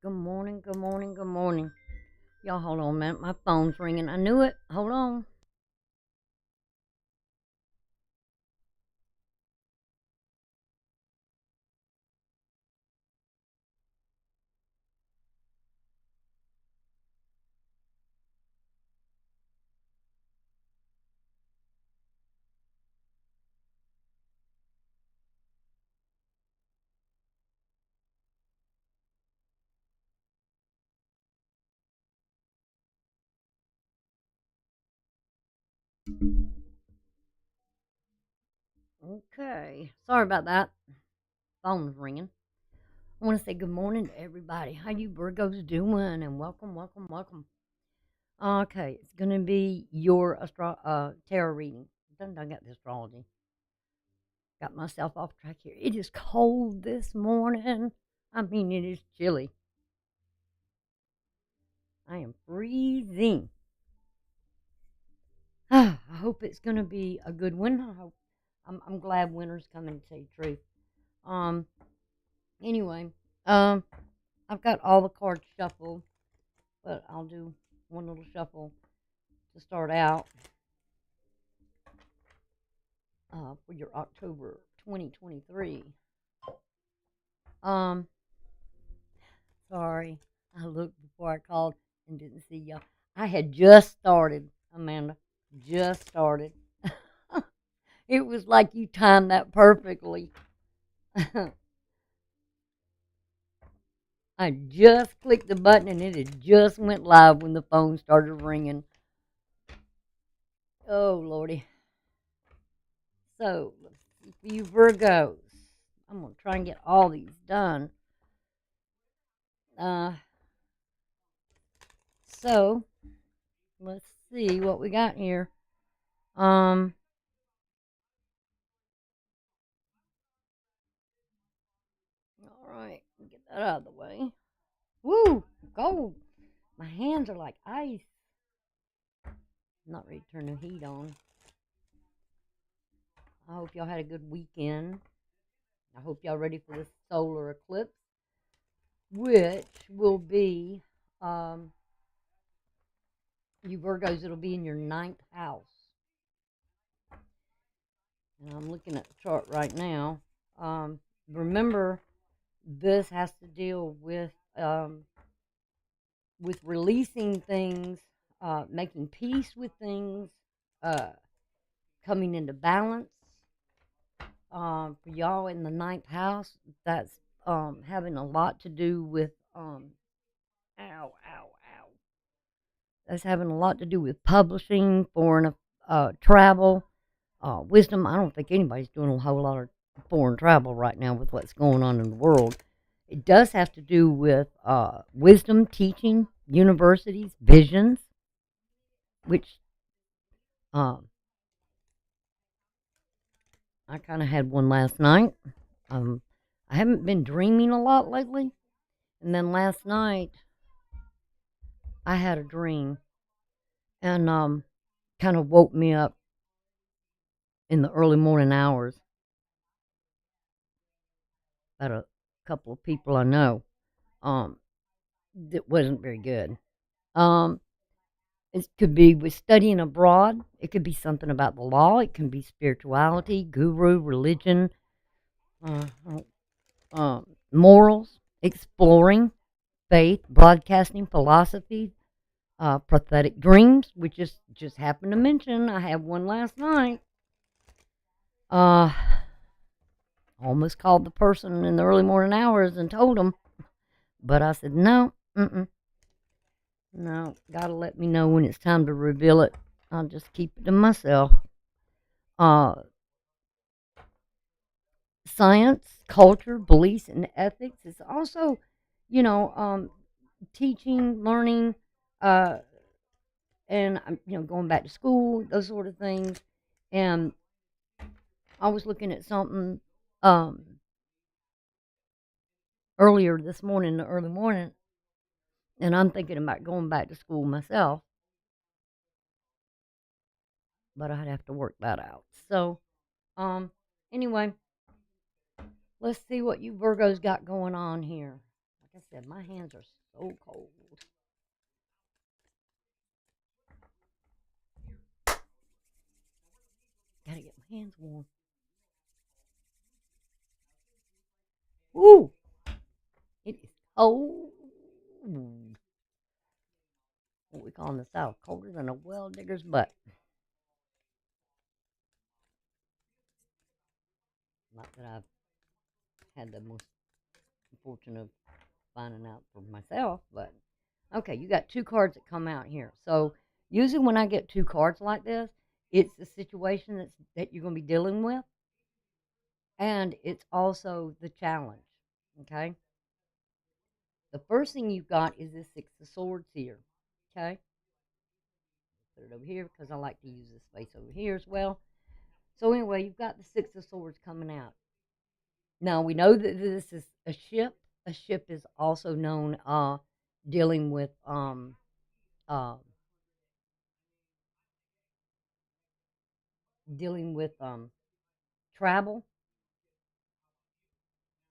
Good morning, good morning, good morning. Y'all, hold on a minute. My phone's ringing. I knew it. Hold on. Okay. Sorry about that. Phone's ringing. I want to say good morning to everybody. How you Virgos doing? And welcome, welcome, welcome. Okay, it's going to be your tarot reading. Done got the astrology. Got myself off track here. It is cold this morning. I mean, it is chilly. I am freezing. I hope it's going to be a good one. I'm glad winter's coming, to tell you the truth. Um, anyway, um, I've got all the cards shuffled, but I'll do one little shuffle to start out for your October 2023. Um, sorry, I looked before I called and didn't see y'all. I had just started, Amanda, just started. It was like you timed that perfectly. I just clicked the button and it had just went live when the phone started ringing. Oh, Lordy. So, let's see for you Virgos. I'm going to try and get all these done. Uh, so, let's see what we got here. Um, all right, get that out of the way. Woo, cold. My hands are like ice. I'm not ready to turn the heat on. I hope y'all had a good weekend. I hope y'all ready for this solar eclipse, which will be, you Virgos, it'll be in your ninth house. And I'm looking at the chart right now. Remember, this has to deal with releasing things, making peace with things, uh, coming into balance. For y'all in the ninth house, that's having a lot to do with ow, ow, ow. That's having a lot to do with publishing, foreign travel, wisdom. I don't think anybody's doing a whole lot of foreign travel right now with what's going on in the world. It does have to do with wisdom, teaching, universities, visions, which um, I kind of had one last night. Um, I haven't been dreaming a lot lately. And then last night, I had a dream and kind of woke me up in the early morning hours at a couple of people I know. Um, that wasn't very good. Um, it could be with studying abroad. It could be something about the law. It can be spirituality, guru, religion, uh, morals, exploring, faith, broadcasting, philosophy, prophetic dreams, which just happened to mention. I had one last night. Uh, almost called the person in the early morning hours and told them, but I said no, no, gotta let me know when it's time to reveal it. I'll just keep it to myself. Uh, Science, culture, beliefs, and ethics. It's also, you know, teaching, learning, uh, and going back to school, those sort of things. And I was looking at something um, earlier this morning, in the early morning, and I'm thinking about going back to school myself, but I'd have to work that out. So, um, anyway, let's see what you Virgos got going on here. I said, my hands are so cold. Gotta get my hands warm. Ooh, it is cold. What we call in the South, colder than a well digger's butt. Not that I've had the most fortune of finding out for myself, but okay, you got two cards that come out here. So usually when I get two cards like this, it's the situation that you're going to be dealing with, and it's also the challenge. Okay, the first thing you've got is this Six of Swords here. Okay, put it over here because I like to use this space over here as well. So anyway, you've got the Six of Swords coming out. Now we know that this is a ship. A ship is also known dealing with uh, dealing with travel.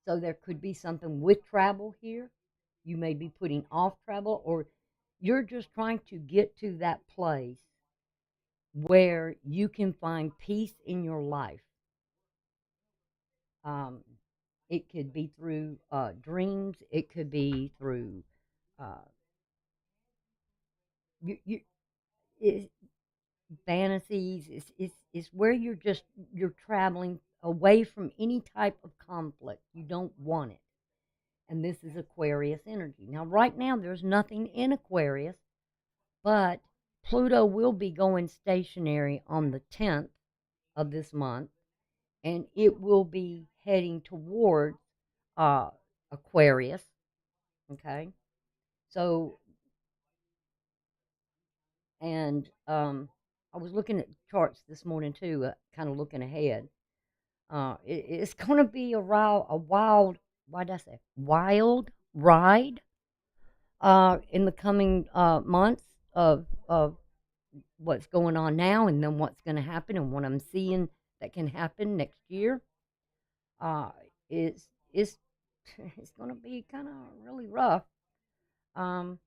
So there could be something with travel here. You may be putting off travel, or you're just trying to get to that place where you can find peace in your life. Um, it could be through dreams. It could be through uh, it, fantasies. It's where you're traveling away from any type of conflict. You don't want it. And this is Aquarius energy. Now, right now, there's nothing in Aquarius, but Pluto will be going stationary on the 10th of this month, and it will be heading towards Aquarius. Okay, so and I was looking at charts this morning too, kind of looking ahead. It's going to be a wild, why did I say wild ride in the coming months of what's going on now, and then what's going to happen, and what I'm seeing that can happen next year. Uh, is it's going to be kind of really rough. Um,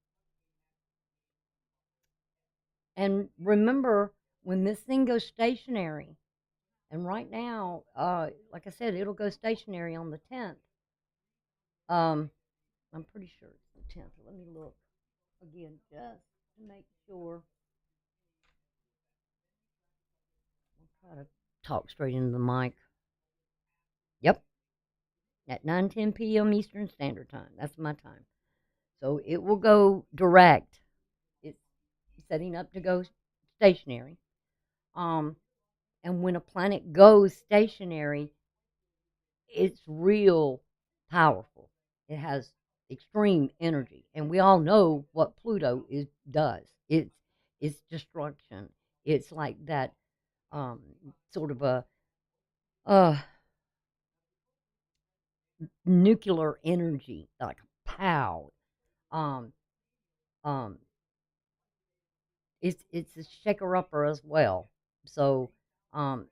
and remember, when this thing goes stationary, and right now, like I said, it'll go stationary on the 10th. Um, I'm pretty sure it's the 10th. Let me look again just to make sure. I'll try to talk straight into the mic. Yep, at 9:10 p.m. Eastern Standard Time. That's my time. So it will go direct. It's setting up to go stationary. Um, and when a planet goes stationary, it's real powerful. It has extreme energy, and we all know what Pluto does. It's destruction. It's like that um, sort of a uh, nuclear energy, like pow. Um, um, it's a shaker upper as well. So um,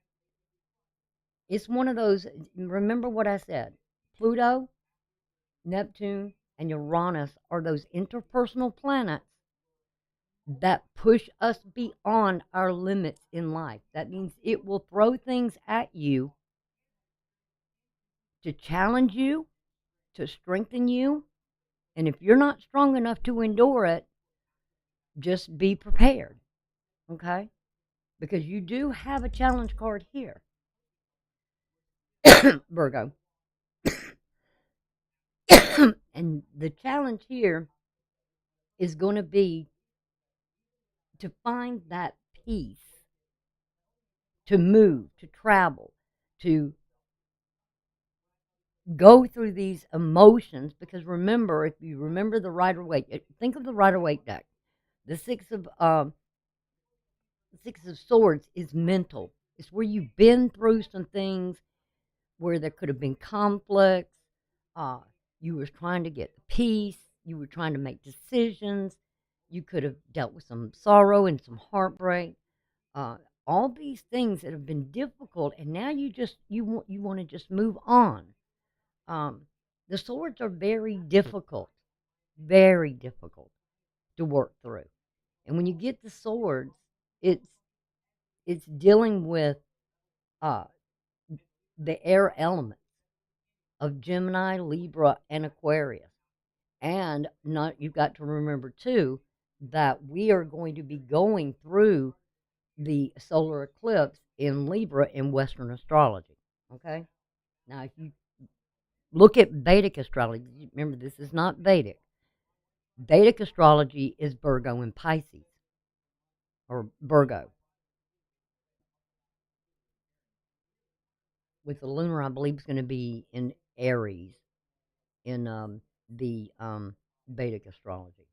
it's one of those. Remember what I said: Pluto, Neptune, and Uranus are those interpersonal planets that push us beyond our limits in life. That means it will throw things at you to challenge you, to strengthen you. And if you're not strong enough to endure it, just be prepared, okay? Because you do have a challenge card here, Virgo. And the challenge here is going to be to find that peace, to move, to travel, to go through these emotions. Because remember, if you remember the Rider-Waite, think of the Rider-Waite deck. The Six of Swords is mental. It's where you've been through some things where there could have been conflicts. Uh, you were trying to get peace. You were trying to make decisions. You could have dealt with some sorrow and some heartbreak. Uh, all these things that have been difficult, and now you want to just move on. Um, the swords are very difficult. very difficult to work through. And when you get the swords, it's dealing with uh, the air elements of Gemini, Libra, and Aquarius. And not you've got to remember too that we are going to be going through the solar eclipse in Libra in Western astrology. Okay? Now if you look at Vedic astrology, remember this is not Vedic. Vedic astrology is Virgo and Pisces, or Virgo. With the lunar, I believe, is going to be in Aries in the Vedic astrology.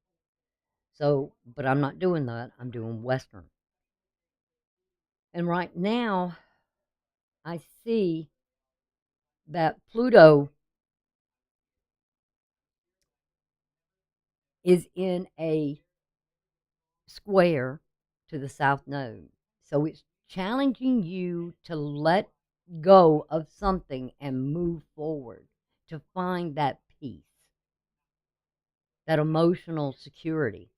So, but I'm not doing that. I'm doing Western. And right now, I see that Pluto is in a square to the south node. So it's challenging you to let go of something and move forward, to find that peace, that emotional security,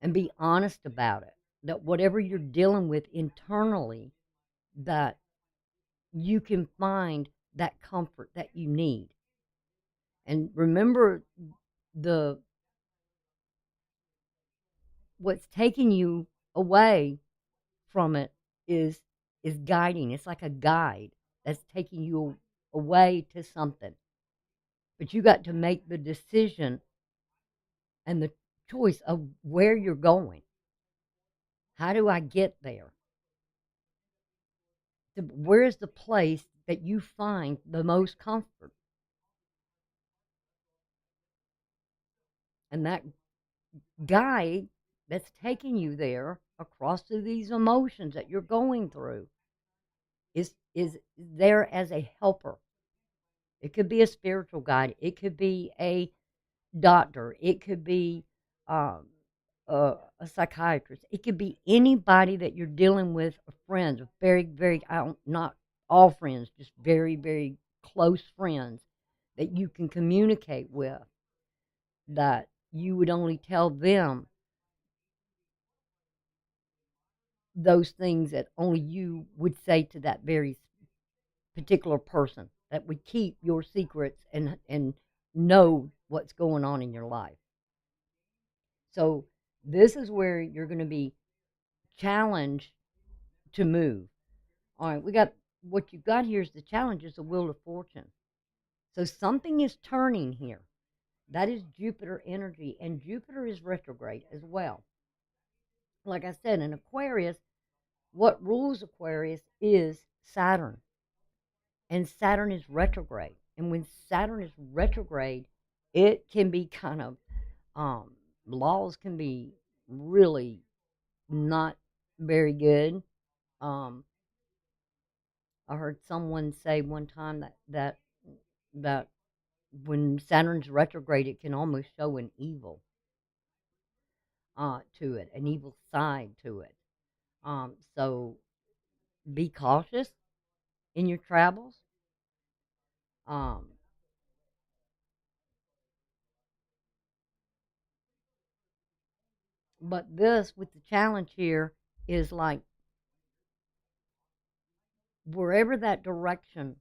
and be honest about it. That whatever you're dealing with internally, that you can find that comfort that you need. And remember, the what's taking you away from it is guiding. It's like a guide that's taking you away to something. But you got to make the decision and the choice of where you're going. How do I get there? Where's the place that you find the most comfort? And that guide that's taking you there across through these emotions that you're going through is there as a helper. It could be a spiritual guide. It could be a doctor. It could be um, a psychiatrist. It could be anybody that you're dealing with, a friend, a very, very, not all friends, just very, very close friends that you can communicate with, that you would only tell them those things that only you would say to that very particular person, that would keep your secrets and know what's going on in your life. So this is where you're going to be challenged to move. All right, we got what you've got here is the challenge is the wheel of fortune. So something is turning here. That is Jupiter energy, and Jupiter is retrograde as well. Like I said, in Aquarius, what rules Aquarius is Saturn. And Saturn is retrograde. And when Saturn is retrograde, it can be kind of, laws can be really not very good. Um, I heard someone say one time that when Saturn's retrograde, it can almost show an evil to it, an evil side to it. So be cautious in your travels. Um, but this with the challenge here is like wherever that direction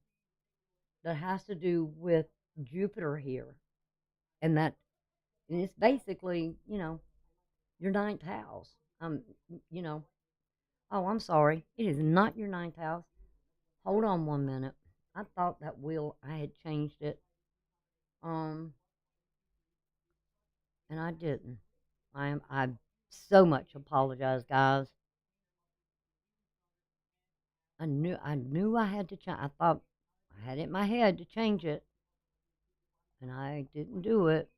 that has to do with Jupiter here, and that and it's basically your ninth house. Um, you know, oh, I'm sorry, it is not your ninth house. Hold on one minute. I thought that wheel I had changed it, um, and I didn't. I so much apologize, guys. I knew I had to change. I thought I had it in my head to change it, and I didn't do it.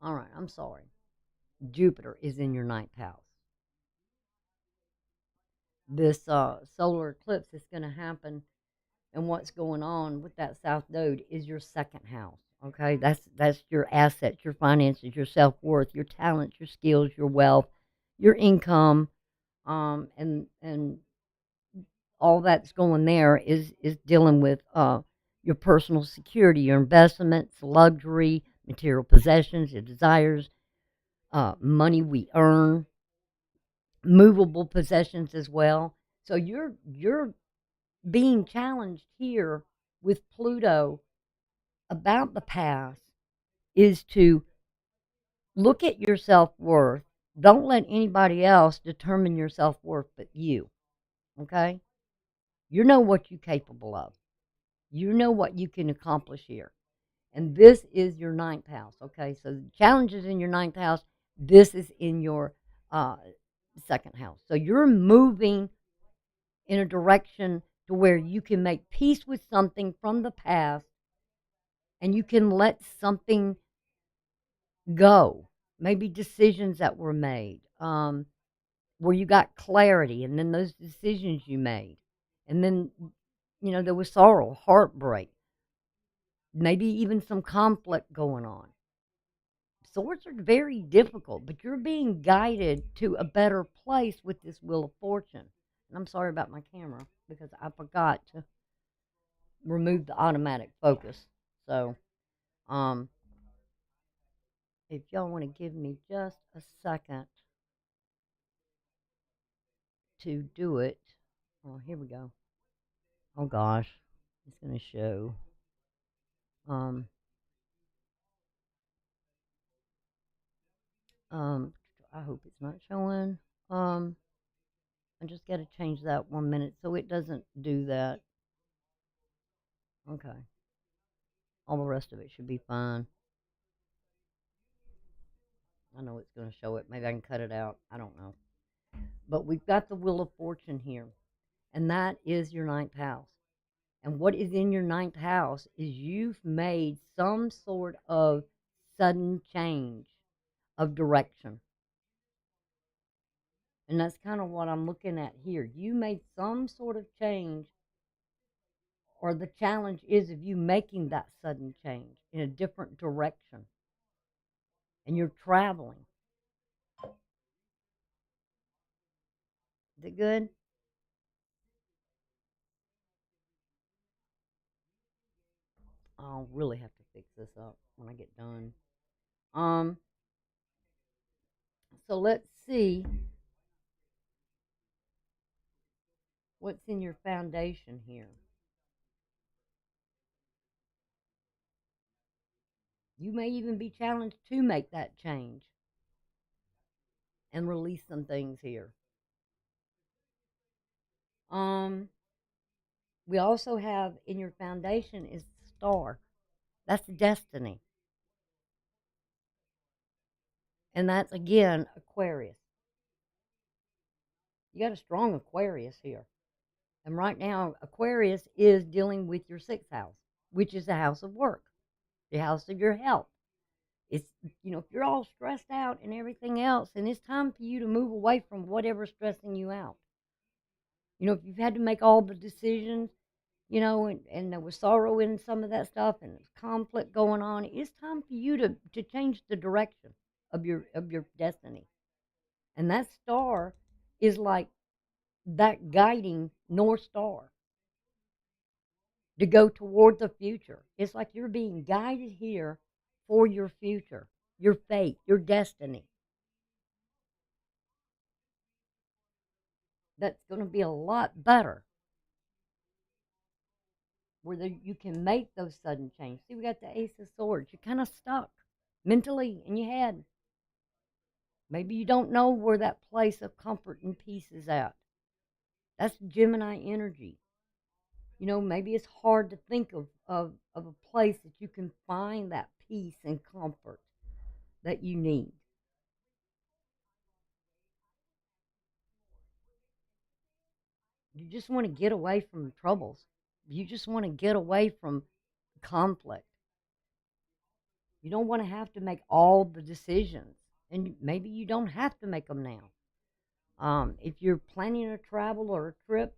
All right, I'm sorry. Jupiter is in your ninth house. This solar eclipse is going to happen, and what's going on with that south node is your second house. Okay, that's your assets, your finances, your self worth, your talents, your skills, your wealth, your income, and all that's going there is dealing with your personal security, your investments, luxury, material possessions, your desires, money we earn, movable possessions as well. So you're being challenged here with Pluto about the past is to look at your self-worth. Don't let anybody else determine your self-worth but you. Okay? You know what you're capable of. You know what you can accomplish here. And this is your ninth house. Okay? So the challenge is in your ninth house. This is in your second house. So you're moving in a direction to where you can make peace with something from the past and you can let something go. Maybe decisions that were made where you got clarity, and then those decisions you made. And then, there was sorrow, heartbreak, maybe even some conflict going on. Swords are very difficult, but you're being guided to a better place with this Wheel of Fortune. And I'm sorry about my camera because I forgot to remove the automatic focus. So, if y'all want to give me just a second to do it. Oh, here we go. Oh gosh, it's going to show. Um, I hope it's not showing. I just got to change that 1 minute so it doesn't do that. Okay. All the rest of it should be fine. I know it's going to show it. Maybe I can cut it out. I don't know. But we've got the Wheel of Fortune here, and that is your ninth house. And what is in your ninth house is you've made some sort of sudden change of direction. And that's kind of what I'm looking at here. You made some sort of change, or the challenge is of you making that sudden change in a different direction. And you're traveling. Is it good? I'll really have to fix this up when I get done. Um, so let's see what's in your foundation here. You may even be challenged to make that change and release some things here. We also have in your foundation is the star. That's destiny. And that's again Aquarius. You got a strong Aquarius here. And right now, Aquarius is dealing with your sixth house, which is the house of work, the house of your health. It's, if you're all stressed out and everything else, and it's time for you to move away from whatever's stressing you out. If you've had to make all the decisions, and there was sorrow in some of that stuff and there's conflict going on, it's time for you to change the direction of your destiny. And that star is like that guiding North Star to go toward the future. It's like you're being guided here for your future, your fate, your destiny. That's going to be a lot better. Where you can make those sudden changes. See, we got the Ace of Swords. You're kind of stuck mentally in your head. Maybe you don't know where that place of comfort and peace is at. That's Gemini energy. Maybe it's hard to think of a place that you can find that peace and comfort that you need. You just want to get away from troubles. You just want to get away from conflict. You don't want to have to make all the decisions. And maybe you don't have to make them now. If you're planning a travel or a trip,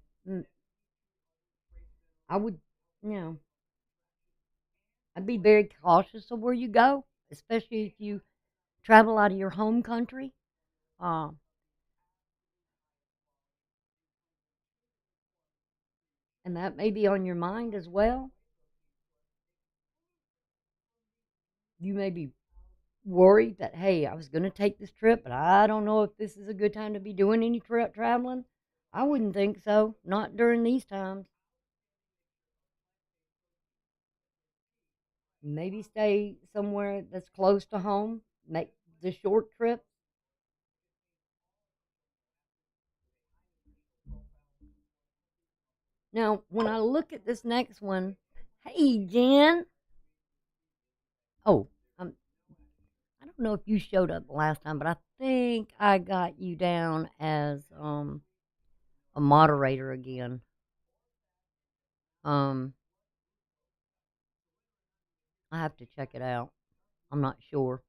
I would, you know, I'd be very cautious of where you go, especially if you travel out of your home country. Um, and that may be on your mind as well. You may be worried that, hey, I was going to take this trip, but I don't know if this is a good time to be doing any traveling. I wouldn't think so, not during these times. Maybe stay somewhere that's close to home, make the short trip. Now, when I look at this next one, hey, Jen. Oh, um, I don't know if you showed up last time, but I think I got you down as a moderator again. Um, I have to check it out. I'm not sure.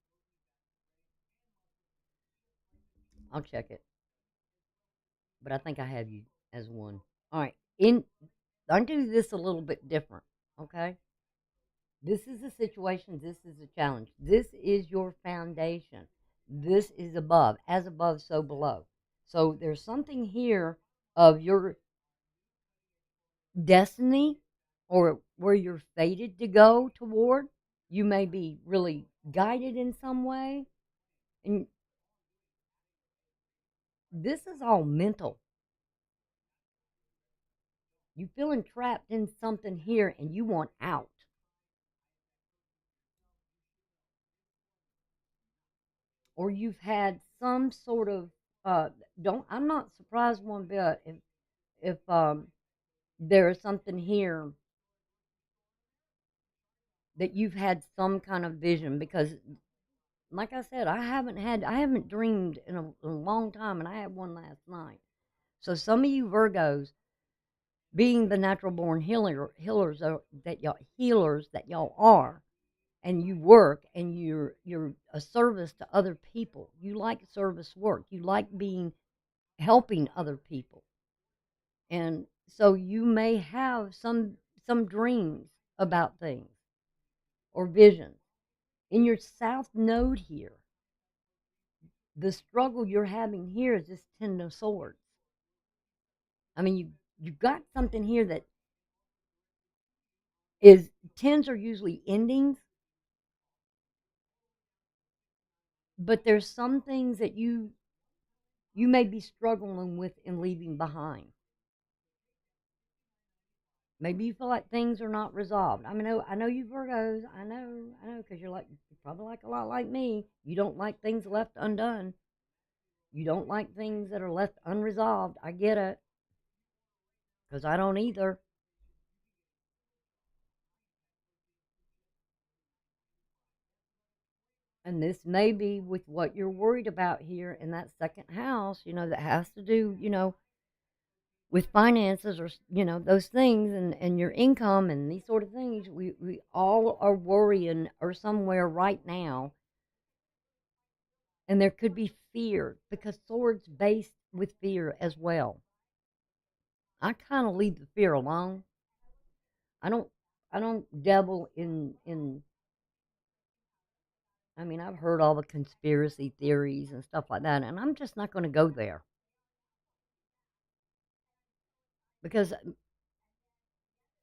I'll check it, but I think I have you as one. All right. I do this a little bit different. Okay. This is a situation. This is a challenge. This is your foundation. This is above. As above, so below. So there's something here of your destiny or where you're fated to go toward. You may be really guided in some way. And this is all mental. You feeling trapped in something here and you want out. Or you've had some sort of don't I'm not surprised one bit if there is something here that you've had some kind of vision because like I said, I haven't dreamed in a long time and I had one last night. So some of you Virgos, being the natural born healers that y'all are, and you work and you're a service to other people. You like service work. You like being helping other people. And so you may have some dreams about things or visions. In your south node here, the struggle you're having here is this Ten of Swords. I mean, you've got something here that is tens are usually endings, but there's some things that you may be struggling with and leaving behind. Maybe you feel like things are not resolved. I know you Virgos. I know, because you're probably like a lot like me. You don't like things left undone. You don't like things that are left unresolved. I get it, because I don't either. And this may be with what you're worried about here in that second house. That has to do, with finances or those things and your income and these sort of things. We all are worrying or somewhere right now, and there could be fear because swords based with fear as well. I kind of leave the fear alone. I don't i don't dabble in I've heard all the conspiracy theories and stuff like that, and I'm just not going to go there because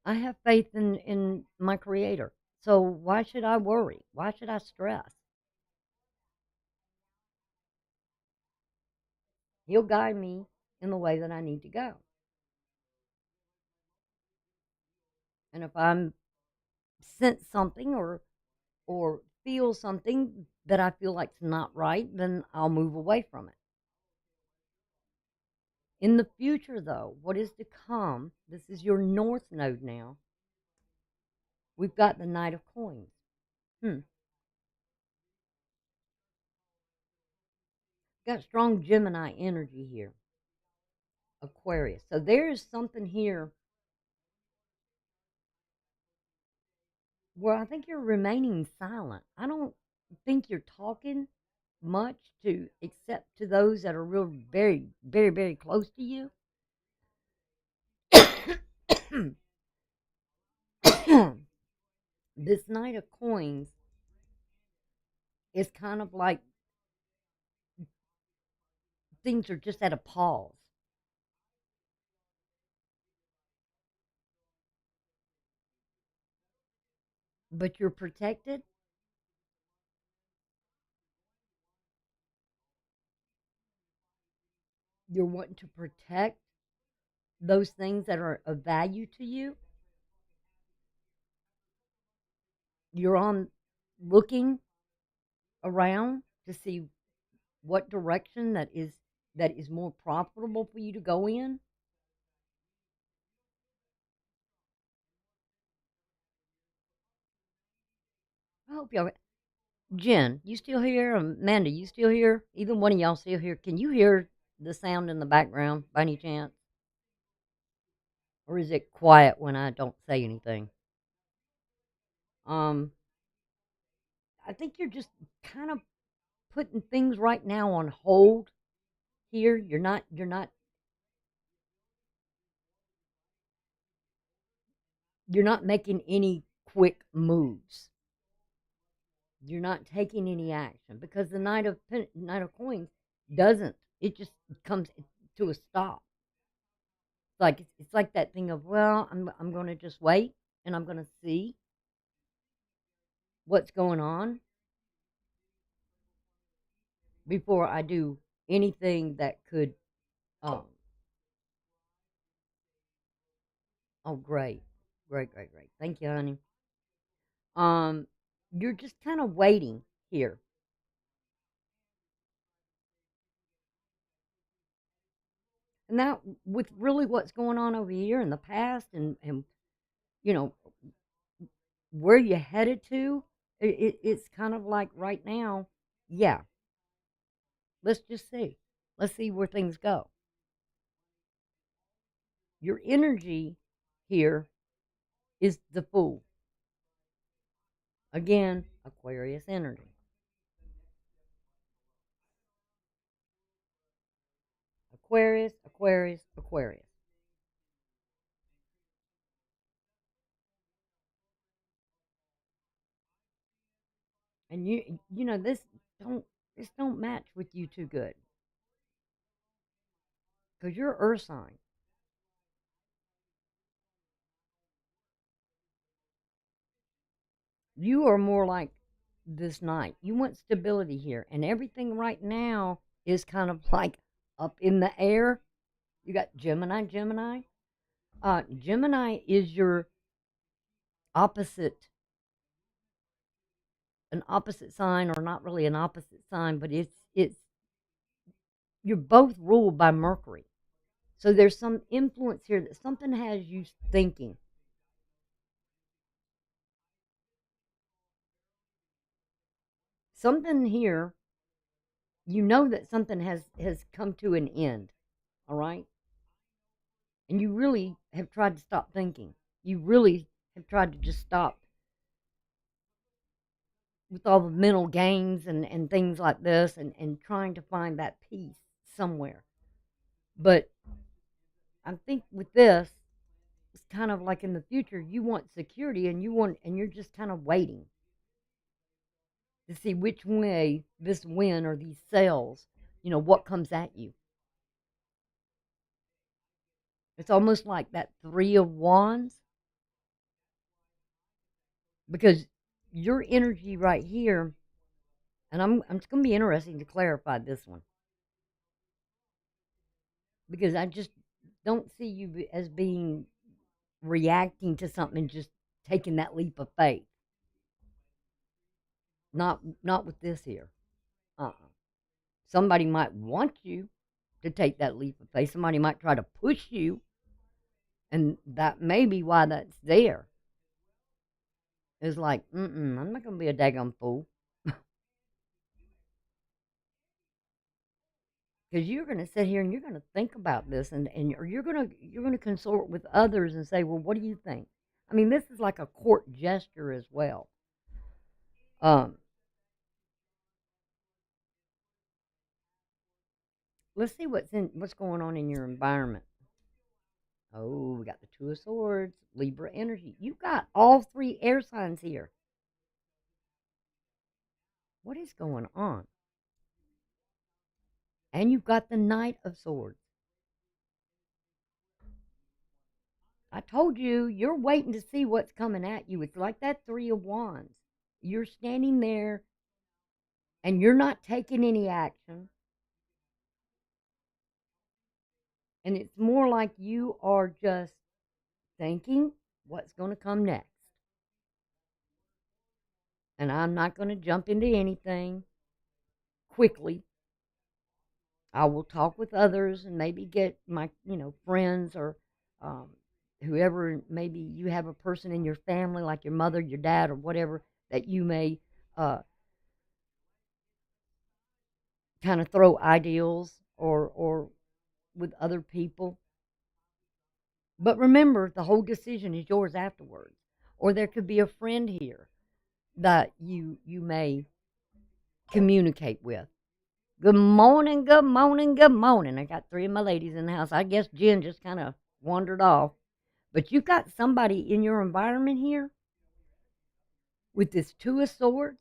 I have faith in my creator. So why should I worry? Why should I stress? He'll guide me in the way that I need to go. And if I'm sense something or feel something that I feel like's not right, then I'll move away from it. In the future, though, what is to come, this is your north node now. We've got the Knight of Coins. Hmm. Got strong Gemini energy here. Aquarius. So there is something here where I think you're remaining silent. I don't think you're talking much to except to those that are real very, very, very close to you. This Knight of Coins is kind of like things are just at a pause. But you're protected. You're wanting to protect those things that are of value to you. You're on looking around to see what direction that is more profitable for you to go in. I hope y'all. Jen, you still here? Amanda, you still here? Either one of y'all still here? Can you hear the sound in the background by any chance? Or is it quiet when I don't say anything? Um, I think you're just kind of putting things right now on hold here. You're not making any quick moves. You're not taking any action because the Knight of Coins doesn't. It just comes to a stop. It's like that thing of, well, I'm going to just wait and I'm going to see what's going on before I do anything that could. Um, oh, great, great, great, great. Thank you, honey. Um, you're just kind of waiting here. And now, with really what's going on over here in the past, and you know where you headed to, it's kind of like right now. Yeah, let's just see. Let's see where things go. Your energy here is the Fool. Again, Aquarius energy. Aquarius, Aquarius, Aquarius. And you know this don't match with you too good because you're Earth sign. You are more like this Knight. You want stability here, and everything right now is kind of like up in the air. You got Gemini, Gemini. Gemini is your opposite, an opposite sign, or not really an opposite sign, but it's you're both ruled by Mercury. So there's some influence here that something has you thinking. Something here, you know that something has come to an end, all right? And you really have tried to stop thinking. You really have tried to just stop with all the mental games and things like this, and trying to find that peace somewhere. But I think with this, it's kind of like in the future, you want security, and you're just kind of waiting to see which way this wind or these sails, what comes at you. It's almost like that Three of Wands, because your energy right here, and it's going to be interesting to clarify this one, because I just don't see you as being reacting to something and just taking that leap of faith. Not with this here. Uh-uh. Somebody might want you to take that leap of faith. Somebody might try to push you, and that may be why that's there. It's like, I'm not gonna be a daggum fool, because you're gonna sit here and you're gonna think about this, and you're gonna consort with others and say, well, what do you think? I mean, this is like a court gesture as well. Um, let's see what's going on in your environment. Oh, we got the Two of Swords, Libra energy. You got all three air signs here. What is going on? And you've got the Knight of Swords. I told you, you're waiting to see what's coming at you. It's like that Three of Wands. You're standing there and you're not taking any action. And it's more like you are just thinking what's going to come next. And I'm not going to jump into anything quickly. I will talk with others and maybe get my, friends or um, whoever. Maybe you have a person in your family, like your mother, your dad, or whatever, that you may uh, kind of throw ideals or with other people. But remember, the whole decision is yours afterwards. Or there could be a friend here that you may communicate with. Good morning, good morning, good morning. I got three of my ladies in the house. I guess Jen just kind of wandered off. But you've got somebody in your environment here with this Two of Swords.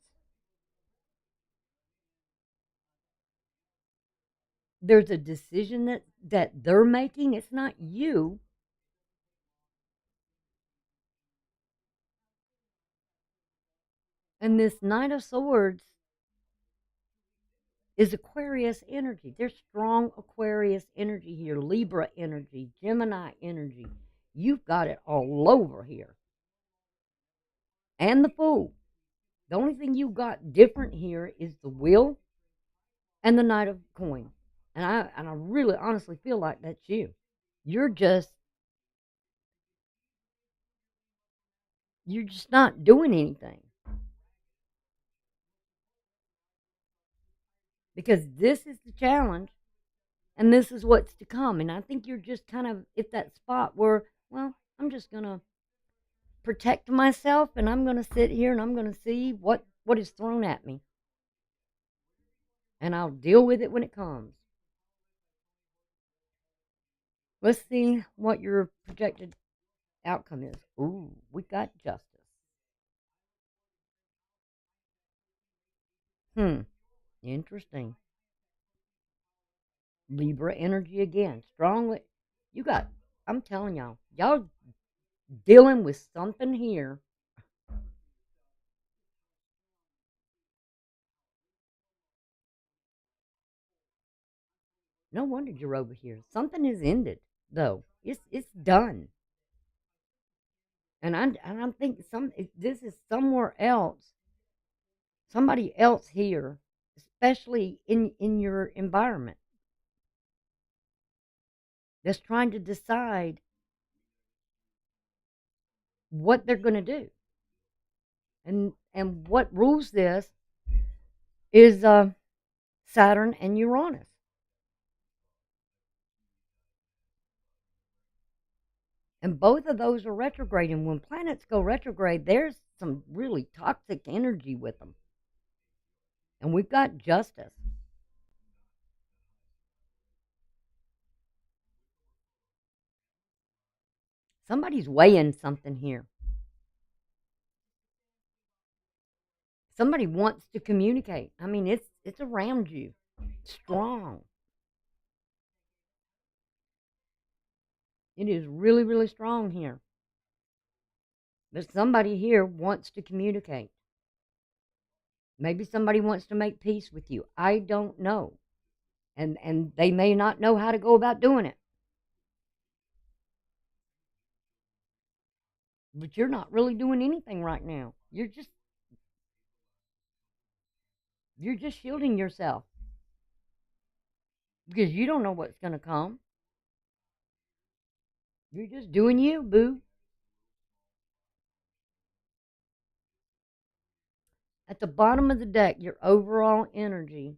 There's a decision that they're making. It's not you. And this Knight of Swords is Aquarius energy. There's strong Aquarius energy here, Libra energy, Gemini energy. You've got it all over here. And the Fool. The only thing you got different here is the Wheel and the Knight of Coins. And I really honestly feel like that's you. You're just you're just not doing anything. Because this is the challenge and this is what's to come. And I think you're just kind of at that spot where, well, I'm just going to protect myself and I'm going to sit here and I'm going to see what is thrown at me. And I'll deal with it when it comes. Let's see what your projected outcome is. Ooh, we got Justice. Interesting. Libra energy again. Strongly. You got, I'm telling y'all dealing with something here. No wonder you're over here. Something is ended, though. It's done. And I'm thinking this is somewhere else. Somebody else here, especially in your environment, that's trying to decide what they're going to do. And what rules this is Saturn and Uranus. And both of those are retrograde. And when planets go retrograde, there's some really toxic energy with them. And we've got Justice. Somebody's weighing something here. Somebody wants to communicate. I mean, it's around you. Strong. It is really, really strong here. But somebody here wants to communicate. Maybe somebody wants to make peace with you. I don't know. And they may not know how to go about doing it. But you're not really doing anything right now. You're just shielding yourself because you don't know what's going to come. You're just doing you, boo. At the bottom of the deck, your overall energy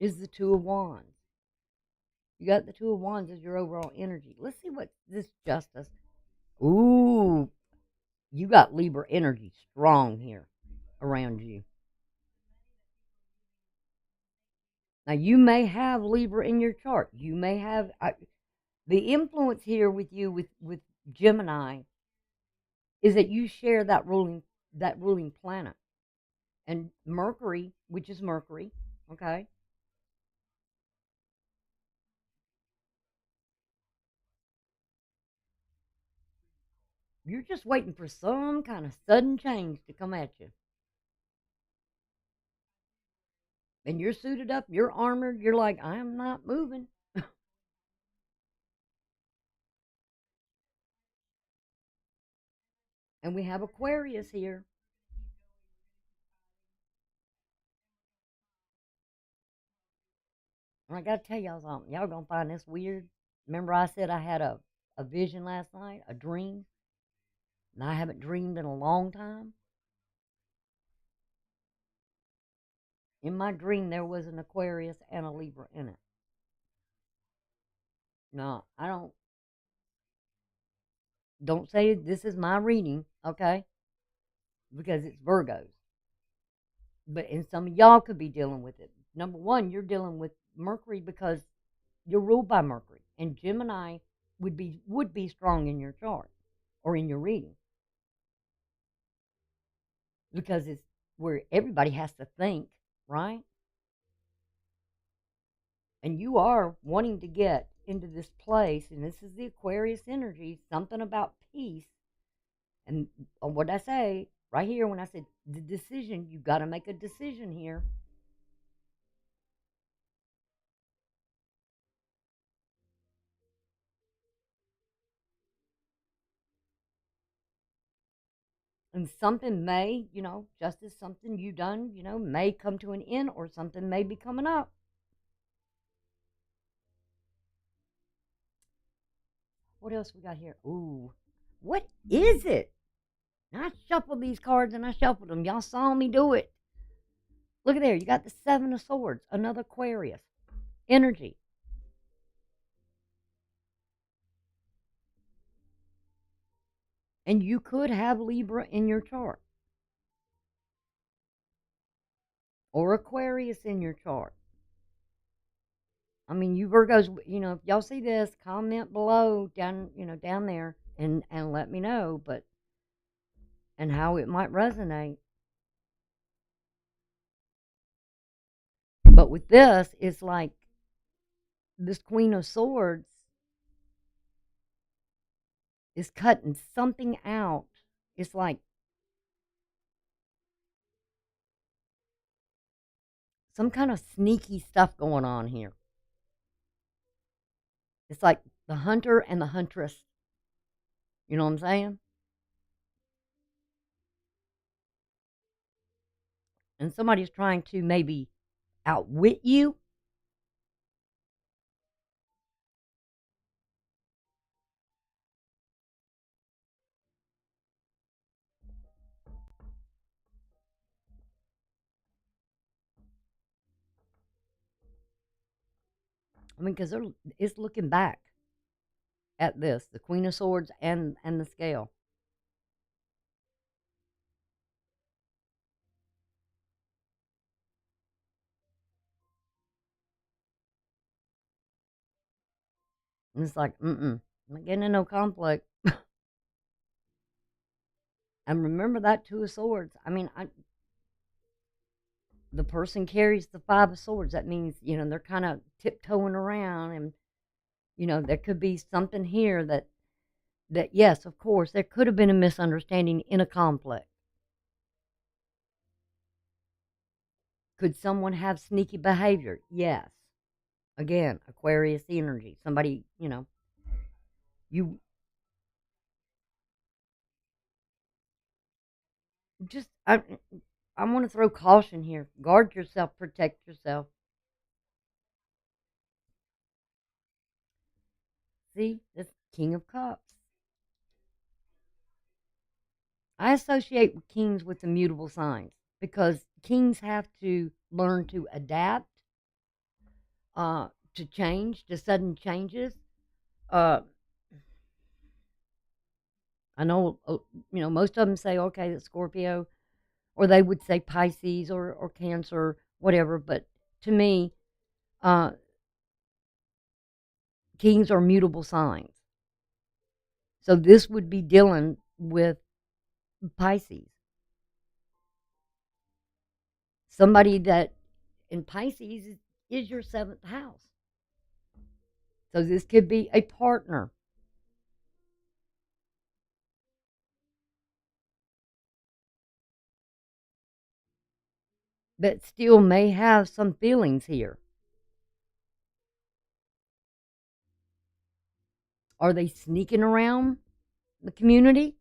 is the Two of Wands. You got the Two of Wands as your overall energy. Let's see what this Justice. Ooh, you got Libra energy strong here around you. Now, you may have Libra in your chart. You may have the influence here with you with Gemini is that you share that ruling planet and Mercury, which is Mercury. Okay, you're just waiting for some kind of sudden change to come at you. and you're suited up, you're armored, you're like, I am not moving. And we have Aquarius here. And I got to tell y'all something. Y'all going to find this weird. Remember, I said I had a vision last night, a dream, and I haven't dreamed in a long time? In my dream, there was an Aquarius and a Libra in it. No, I don't say this is my reading, okay? Because it's Virgos. But and some of y'all could be dealing with it. Number one, you're dealing with Mercury because you're ruled by Mercury, and Gemini would be strong in your chart or in your reading because it's where everybody has to think, right? And you are wanting to get into this place, and this is the Aquarius energy, something about peace. And what I say right here when I said the decision, you got to make a decision here. And something may, just as something you done, may come to an end, or something may be coming up. What else we got here? Ooh, what is it? I shuffled these cards and I shuffled them. Y'all saw me do it. Look at there. You got the Seven of Swords, another Aquarius energy. And you could have Libra in your chart or Aquarius in your chart. I mean, you Virgos, if y'all see this, comment below down there and let me know, and how it might resonate. But with this, it's like this Queen of Swords is cutting something out. It's like some kind of sneaky stuff going on here. It's like the hunter and the huntress. You know what I'm saying? And somebody's trying to maybe outwit you. I mean, because it's looking back at this, the Queen of Swords and the scale. And it's like, I'm not getting in no conflict. And remember that Two of Swords. I mean, the person carries the Five of Swords. That means, they're kind of tiptoeing around, and, there could be something here that, yes, of course, there could have been a misunderstanding in a conflict. Could someone have sneaky behavior? Yes. Again, Aquarius energy. Somebody, you just, I want to throw caution here. Guard yourself, protect yourself. See, this King of Cups. I associate kings with immutable signs because kings have to learn to adapt, to change, to sudden changes. Uh, I know, most of them say, okay, that's Scorpio, or they would say Pisces or Cancer, whatever. But to me, uh, kings are mutable signs. So this would be dealing with Pisces. Somebody that in Pisces is your seventh house. So this could be a partner. that still may have some feelings here. Are they sneaking around the community?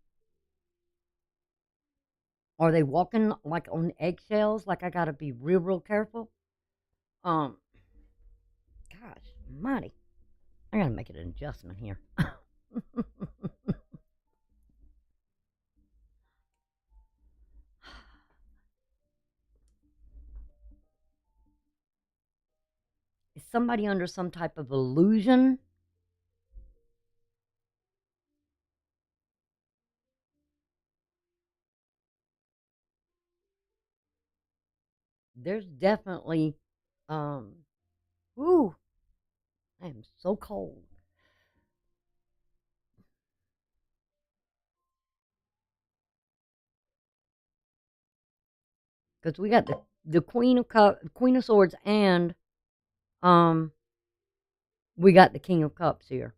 Are they walking like on eggshells? Like I gotta be real, real careful. Um, Gosh, mighty, I gotta make an adjustment here. Is somebody under some type of illusion? There's definitely, whoo, I am so cold. Because we got the Queen of Swords, and um, we got the King of Cups here.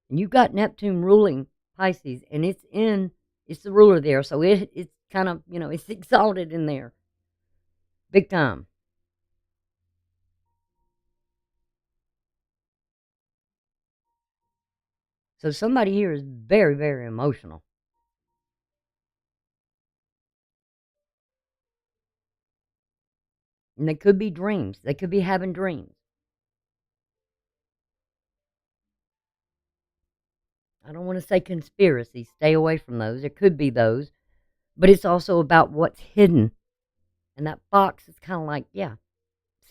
And you've got Neptune ruling Pisces, and it's the ruler there, so it's kind of, it's exalted in there, big time. So somebody here is very, very emotional. And they could be dreams. They could be having dreams. I don't want to say conspiracy. Stay away from those. There could be those. But it's also about what's hidden. And that fox is kind of like, yeah,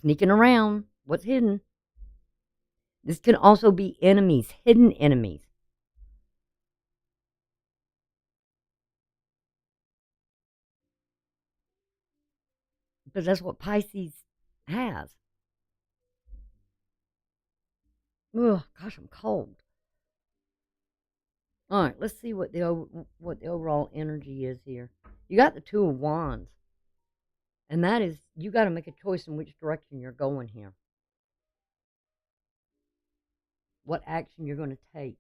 sneaking around. What's hidden? This can also be enemies, hidden enemies. Because that's what Pisces has. Oh, gosh, I'm cold. All right, let's see what the overall energy is here. You got the Two of Wands. And that is, you got to make a choice in which direction you're going here. What action you're going to take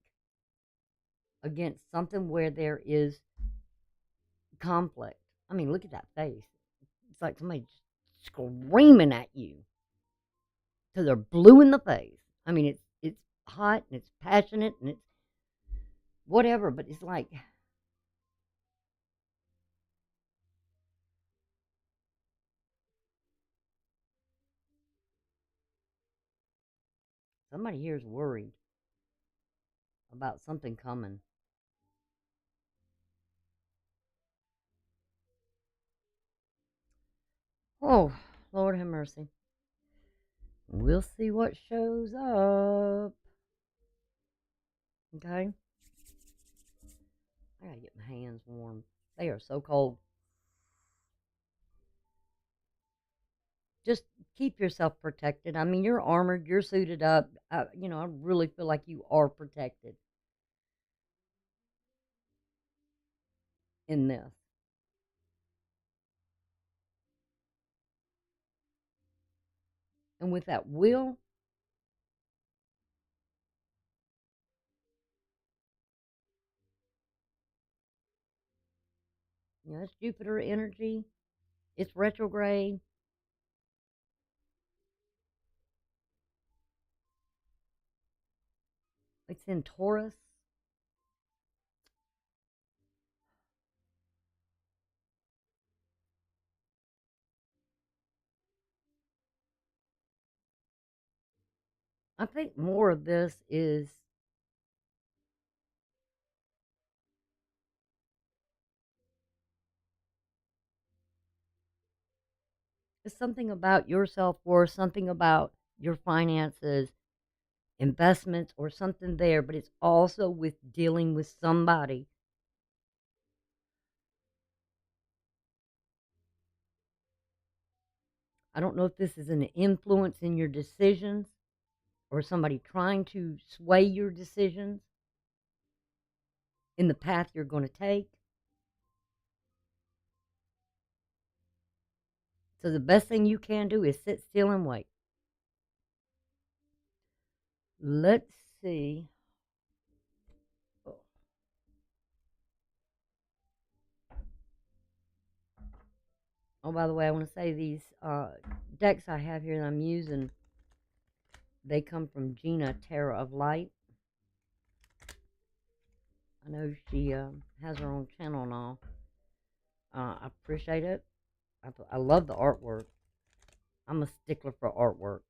against something where there is conflict. I mean, look at that face. It's like somebody screaming at you till they're blue in the face. I mean, it's hot and it's passionate and it's whatever, but it's like somebody here is worried about something coming. Oh, Lord have mercy. We'll see what shows up. Okay? I gotta get my hands warm. They are so cold. Just keep yourself protected. I mean, you're armored, you're suited up. I really feel like you are protected in this. And with that will, it's Jupiter energy. It's retrograde. It's in Taurus. I think more of this is something about your self worth, something about your finances, investments, or something there, but it's also with dealing with somebody. I don't know if this is an influence in your decisions or somebody trying to sway your decisions in the path you're going to take. So the best thing you can do is sit still and wait. Let's see. Oh, by the way, I want to say these decks I have here that I'm using, they come from Gina Tarot of Light. I know she has her own channel and all. I appreciate it. I love the artwork. I'm a stickler for artwork.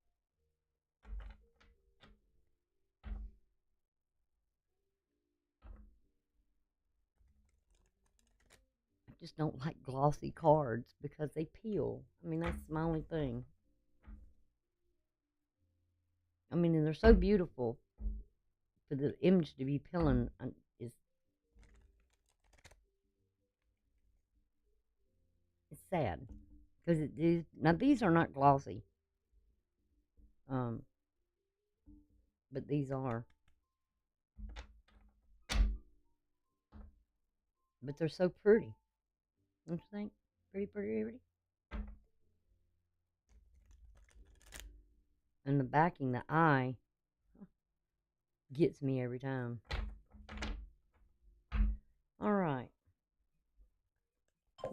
I just don't like glossy cards because they peel. I mean, that's my only thing. I mean, and they're so beautiful. For the image to be peeling is it's sad because now these are not glossy, um, but these are. But they're so pretty. Don't you think? Pretty, pretty, pretty. And the backing, the eye, gets me every time. All right,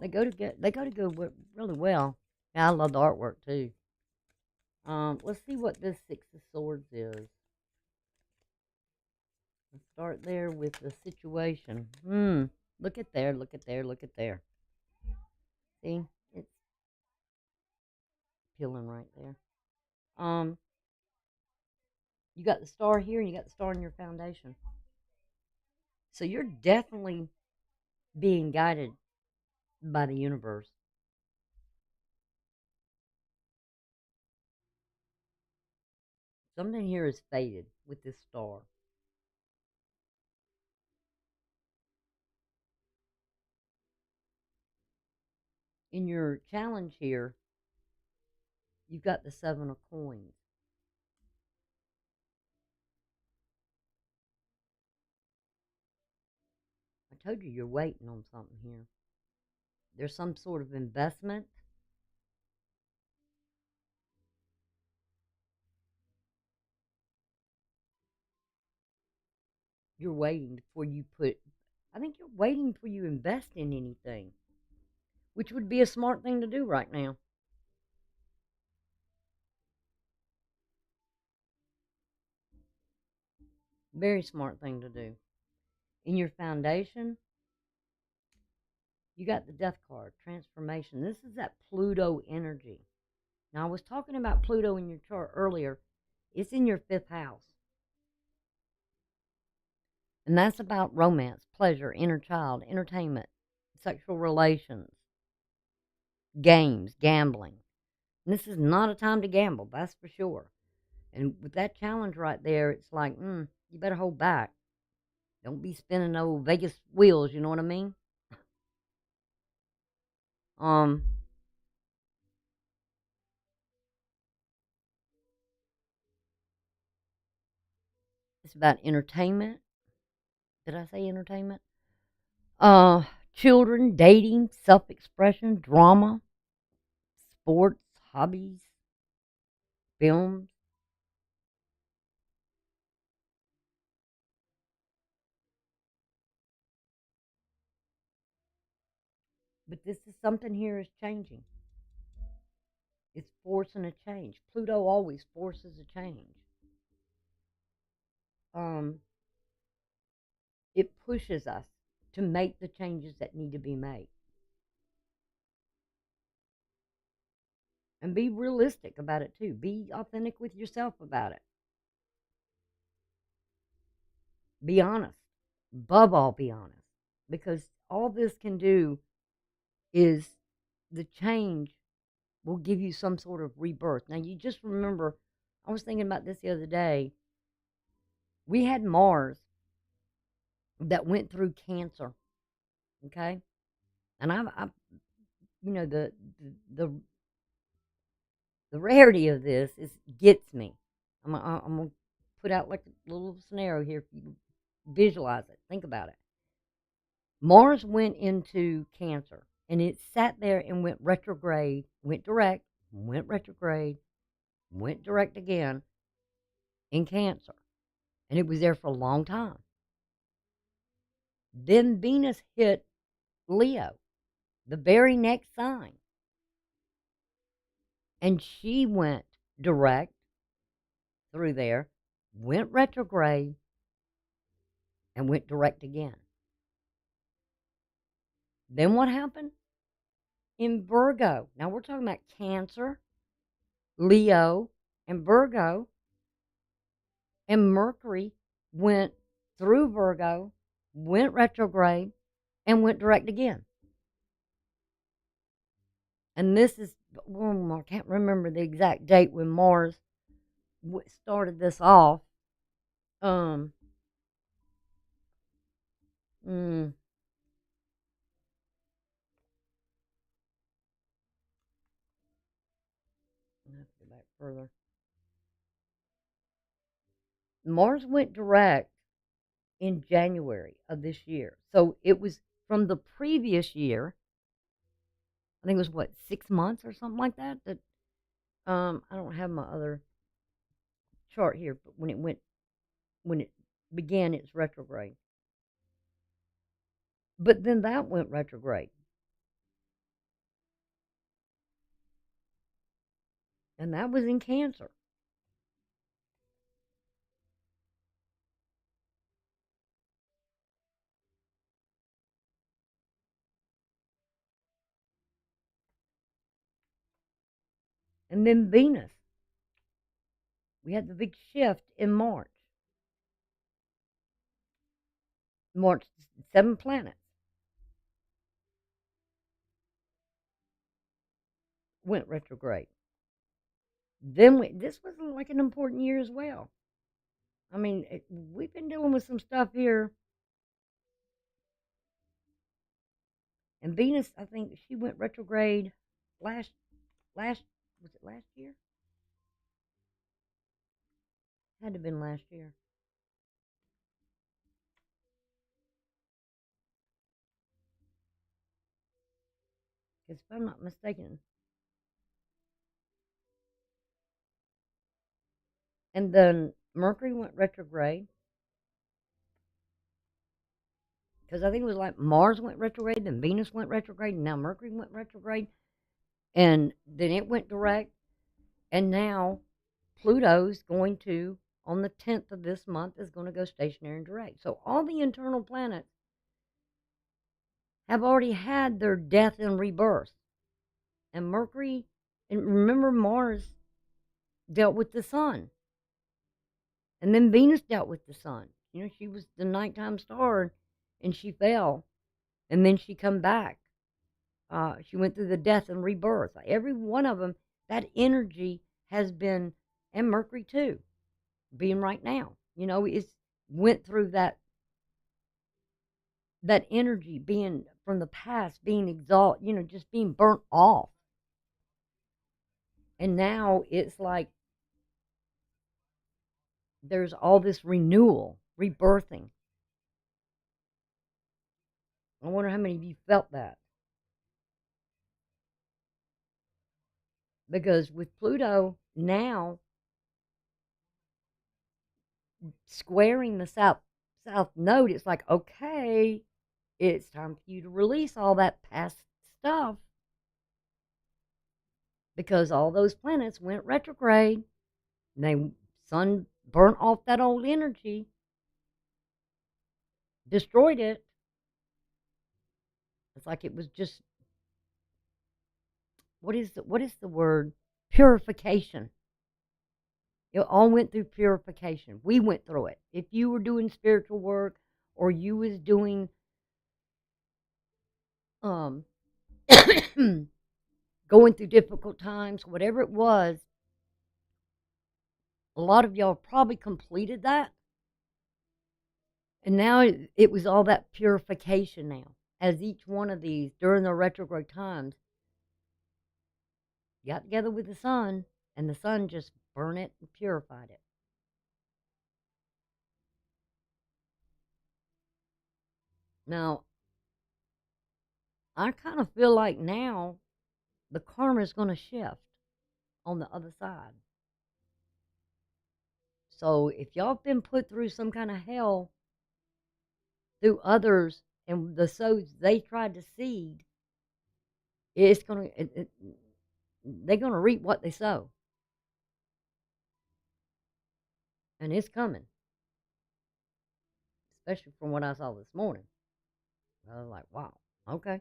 they go together. They go together really well. Yeah, I love the artwork too. Let's see what this Six of Swords is. Let's start there with the situation. Look at there. Look at there. Look at there. See, it's peeling right there. You got the star here and you got the star in your foundation. So you're definitely being guided by the universe. Something here is faded with this star. In your challenge here, you've got the Seven of Coins. I told you you're waiting on something here. There's some sort of investment. You're waiting before you put, I think you're waiting before you invest in anything, which would be a smart thing to do right now. Very smart thing to do. In your foundation, you got the Death card, transformation. This is that Pluto energy. Now, I was talking about Pluto in your chart earlier. It's in your fifth house. And that's about romance, pleasure, inner child, entertainment, sexual relations, games, gambling. And this is not a time to gamble, that's for sure. And with that challenge right there, it's like, you better hold back. Don't be spinning old Vegas wheels, you know what I mean? Um, it's about entertainment. Did I say entertainment? Children, dating, self-expression, drama, sports, hobbies, films. But this is something here is changing. It's forcing a change. Pluto always forces a change. Um, it pushes us to make the changes that need to be made. And be realistic about it too. Be authentic with yourself about it. Be honest. Above all, be honest. Because all this can do is the change will give you some sort of rebirth. Now, you just remember, I was thinking about this the other day. We had Mars that went through cancer, okay? And I you know, the the rarity of this gets me. I'm gonna put out like a little scenario here. If you visualize it, think about it. Mars went into Cancer, and it sat there and went retrograde, went direct, went retrograde, went direct again in Cancer, and it was there for a long time. Then Venus hit Leo, the very next sign. And she went direct through there, went retrograde, and went direct again. Then what happened? In Virgo. Now we're talking about Cancer, Leo, and Virgo. And Mercury went through Virgo, went retrograde, and went direct again. And this is, I can't remember the exact date when Mars started this off. Um, mm, I have to go back further. Mars went direct in January of this year. So it was from the previous year. I think it was what, 6 months or something like that. I don't have my other chart here, but when it began its retrograde. But then that went retrograde. And that was in Cancer. And then Venus. We had the big shift in March. March, 7 planets went retrograde. Then this was like an important year as well. I mean, we've been dealing with some stuff here. And Venus, I think she went retrograde last was it last year? Had to have been last year. Because if I'm not mistaken. And then Mercury went retrograde. Because I think it was like Mars went retrograde, then Venus went retrograde, and now Mercury went retrograde. And then it went direct. And now Pluto's going to, on the 10th of this month, is going to go stationary and direct. So all the internal planets have already had their death and rebirth. And Mercury, and remember Mars dealt with the sun. And then Venus dealt with the sun. You know, she was the nighttime star and she fell. And then she come back. She went through the death and rebirth. Every one of them, that energy has been, and Mercury too, being right now. You know, it's went through that energy being from the past, being exalted, you know, just being burnt off. And now it's like there's all this renewal, rebirthing. I wonder how many of you felt that. Because with Pluto now squaring the south node, it's like, okay, it's time for you to release all that past stuff. Because all those planets went retrograde. And the sun burnt off that old energy, destroyed it. It's like it was just, what is the word? Purification. It all went through purification. We went through it. If you were doing spiritual work or you was doing going through difficult times, whatever it was, a lot of y'all probably completed that. And now it was all that purification now. As each one of these, during the retrograde times, got together with the sun, and the sun just burned it and purified it. Now, I kind of feel like now the karma is going to shift on the other side. So if y'all have been put through some kind of hell through others and the souls they tried to seed, it's going to, they're going to reap what they sow. And it's coming, especially from what I saw this morning. I was like, wow, okay.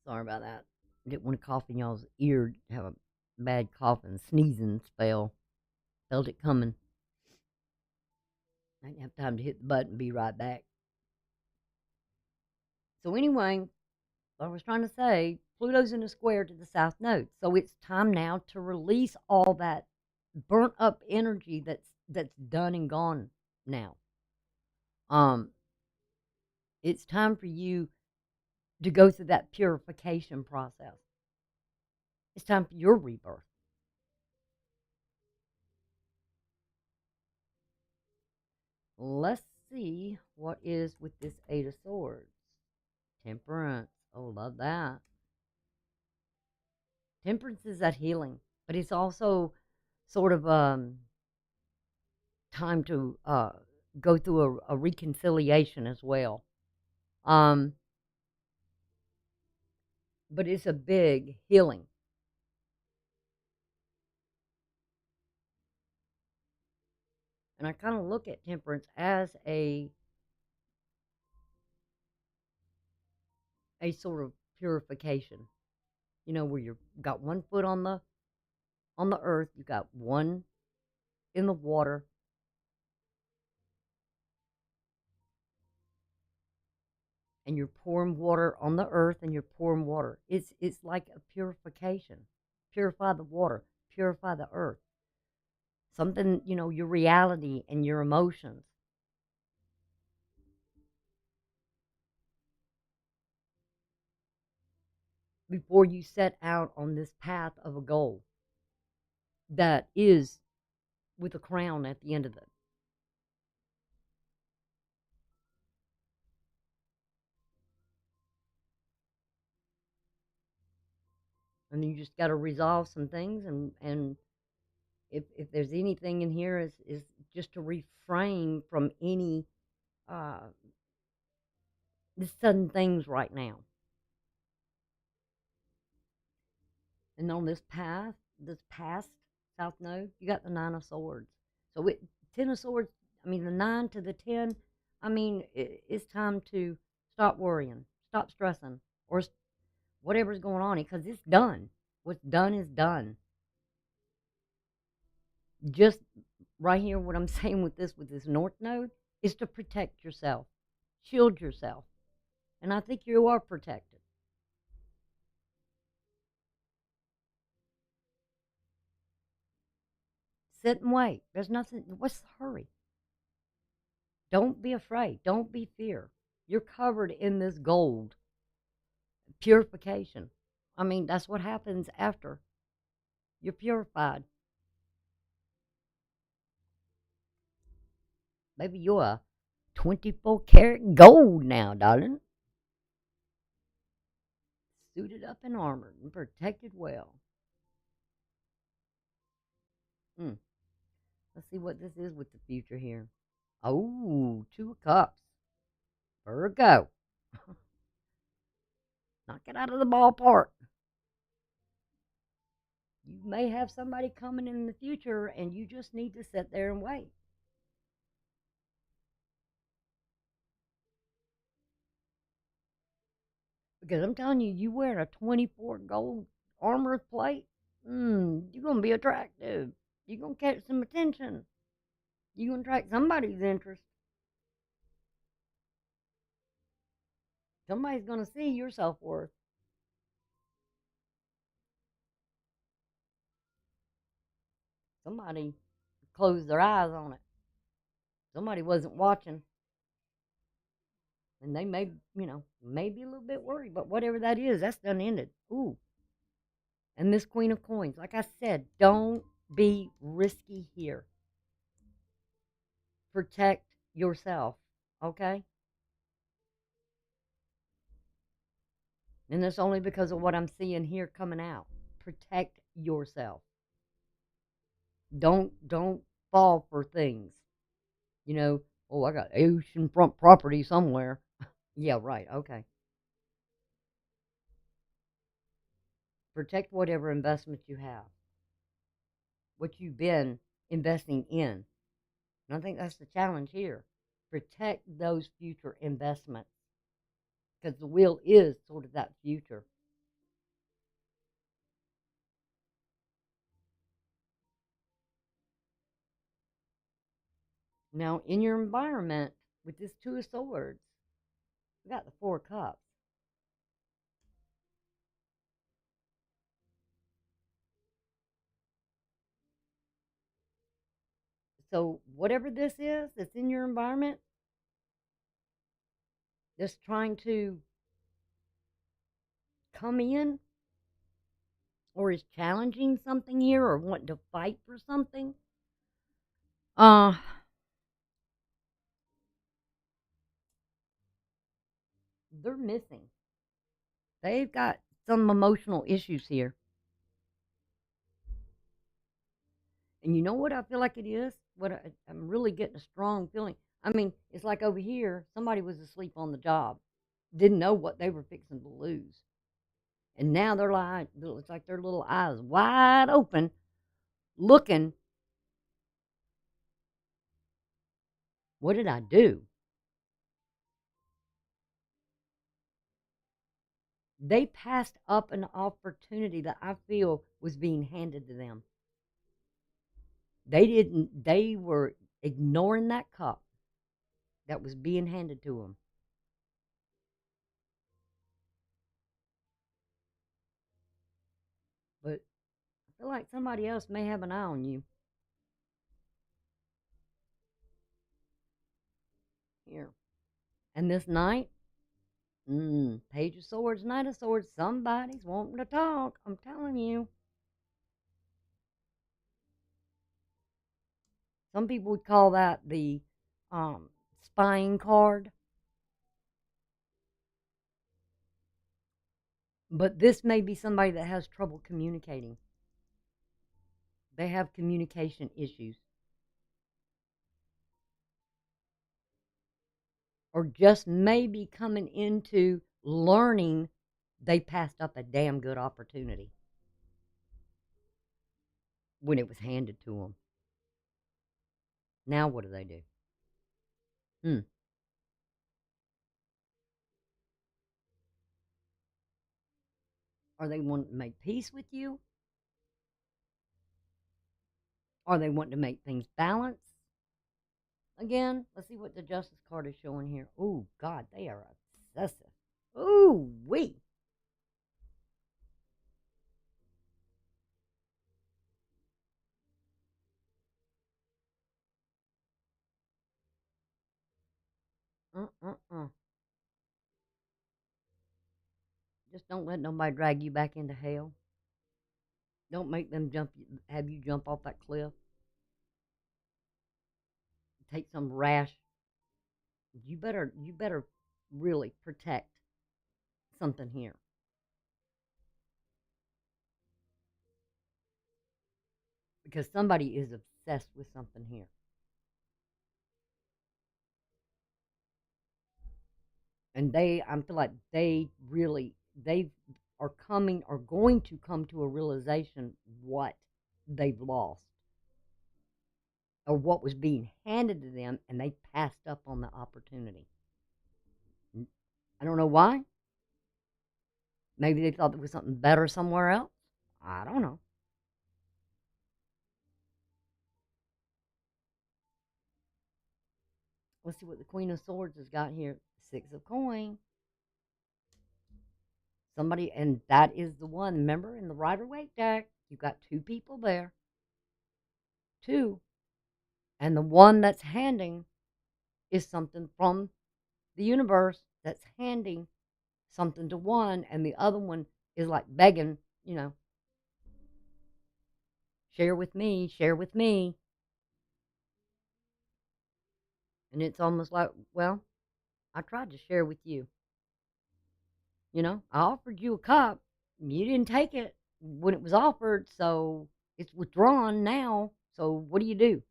Sorry about that. Didn't want to cough in y'all's ear, have a bad coughing, sneezing spell. Felt it coming. I didn't have time to hit the button, be right back. So, anyway, I was trying to say Pluto's in a square to the south node. So, it's time now to release all that burnt up energy that's done and gone now. Um, it's time for you to go through that purification process. It's time for your rebirth. Let's see what is with this Eight of Swords. Temperance. Oh, love that. Temperance is that healing, but it's also sort of time to go through a reconciliation as well. Um, but it's a big healing. And I kind of look at temperance as a sort of purification. You know, where you've got one foot on the earth, you got one in the water, and you're pouring water on the earth, and you're pouring water. It's like a purification. Purify the water, purify the earth. Something, you know, your reality and your emotions. Before you set out on this path of a goal that is with a crown at the end of it. And you just got to resolve some things, and if there's anything in here is just to refrain from any uh sudden things right now. And on this path, this past south node, you got the Nine of Swords. So it 10 of Swords, I mean the 9 to the 10, I mean it's time to stop worrying, stop stressing, or whatever's going on, because it's done. What's done is done. Just right here, what I'm saying with this North node is to protect yourself, shield yourself, and I think you are protected. Sit and wait. There's nothing. What's the hurry? Don't be afraid. Don't be fear. You're covered in this gold purification. I mean, that's what happens after you're purified. Maybe you're a 24 karat gold now, darling. Suited up and armored and protected well. Hmm. Let's see what this is with the future here. Oh, 2 of Cups. Virgo. Knock it out of the ballpark. You may have somebody coming in the future, and you just need to sit there and wait. Because I'm telling you, you wear a 24 gold armor plate, you're going to be attractive. You're going to catch some attention. You're going to attract somebody's interest. Somebody's going to see your self worth. Somebody closed their eyes on it. Somebody wasn't watching. And they may, may be a little bit worried, but whatever that is, that's done ended. Ooh. And this Queen of Coins, like I said, don't be risky here. Protect yourself, okay? And that's only because of what I'm seeing here coming out. Protect yourself. Don't fall for things. You know, oh, I got oceanfront property somewhere. Yeah, right. Okay. Protect whatever investment you have, what you've been investing in. And I think that's the challenge here. Protect those future investments because the wheel is sort of that future. Now, in your environment, with this Two of Swords, we got the Four of Cups. So, whatever this is that's in your environment, that's trying to come in or is challenging something here or wanting to fight for something, uh, they're missing. They've got some emotional issues here. And you know what I feel like it is? I'm really getting a strong feeling. I mean, it's like over here, somebody was asleep on the job, didn't know what they were fixing to lose. And now they're like, it's like their little eyes wide open, looking, what did I do? They passed up an opportunity that I feel was being handed to them. They were ignoring that cup that was being handed to them. But I feel like somebody else may have an eye on you. Here. And this night, Page of Swords, Knight of Swords, somebody's wanting to talk. I'm telling you. Some people would call that the spying card. But this may be somebody that has trouble communicating. They have communication issues. Or just maybe coming into learning they passed up a damn good opportunity when it was handed to them. Now what do they do? Hmm. Are they wanting to make peace with you? Are they wanting to make things balance? Again, let's see what the Justice card is showing here. Oh, God, they are obsessive. Ooh, wee. Uh. Just don't let nobody drag you back into hell. Don't make them have you jump off that cliff. Take some rash. You better really protect something here. Because somebody is obsessed with something here. And I feel like they are going to come to a realization what they've lost or what was being handed to them, and they passed up on the opportunity. I don't know why. Maybe they thought there was something better somewhere else. I don't know. Let's see what the Queen of Swords has got here. Six of Coin. Somebody, and that is the one. Remember, in the Rider-Waite deck, you've got two people there. Two. And the one that's handing is something from the universe that's handing something to one, and the other one is like begging, share with me, share with me. And it's almost like, well, I tried to share with you. You know, I offered you a cup. You didn't take it when it was offered, so it's withdrawn now. So what do you do?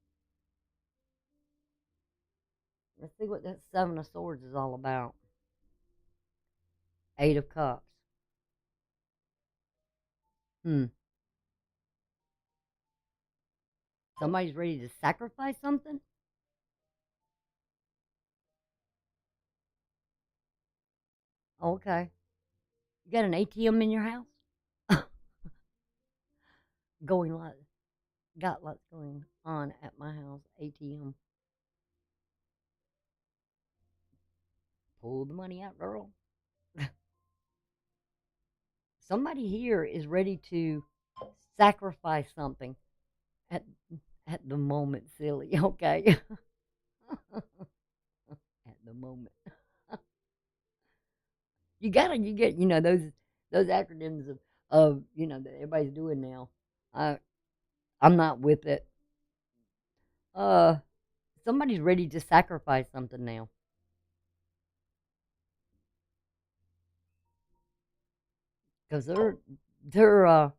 Let's see what that Seven of Swords is all about. Eight of Cups. Hmm. Somebody's ready to sacrifice something? Okay. You got an ATM in your house? Going lot. Got lots going on at my house. ATM. Pull the money out, girl. Somebody here is ready to sacrifice something at at the moment, silly, okay? At the moment. You get, those acronyms of that everybody's doing now. I I'm not with it. Uh Somebody's ready to sacrifice something now. Because they're they're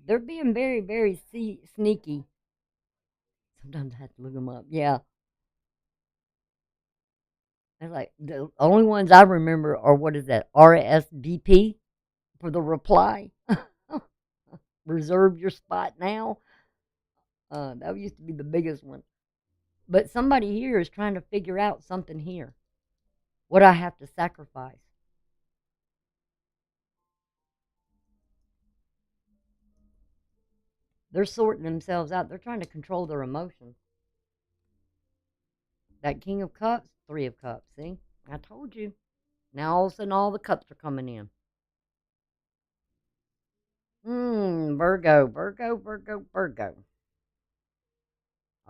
they're being very, very sneaky. Sometimes I have to look them up. Yeah. It's like the only ones I remember are, what is that? RSVP for the reply. Reserve your spot now. That used to be the biggest one. But somebody here is trying to figure out something here. What I have to sacrifice. They're sorting themselves out. They're trying to control their emotions. That King of Cups, Three of Cups. See? I told you. Now all of a sudden all the cups are coming in. Virgo, Virgo, Virgo, Virgo.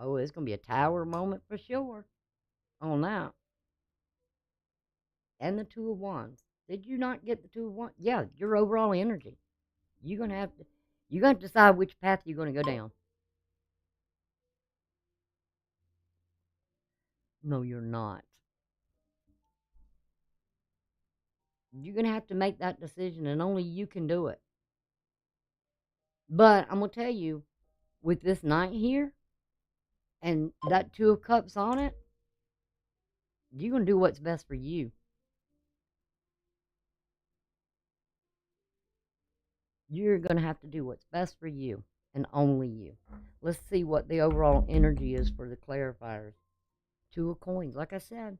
Oh, it's going to be a tower moment for sure on that. And the Two of Wands. Did you not get the Two of Wands? Yeah, your overall energy. You're gonna have to you're gonna decide which path you're gonna go down. No, you're not. You're gonna have to make that decision, and only you can do it. But I'm gonna tell you, with this Knight here and that Two of Cups on it, you're gonna do what's best for you. You're gonna have to do what's best for you and only you. Let's see what the overall energy is for the clarifiers. Two of Coins, like I said.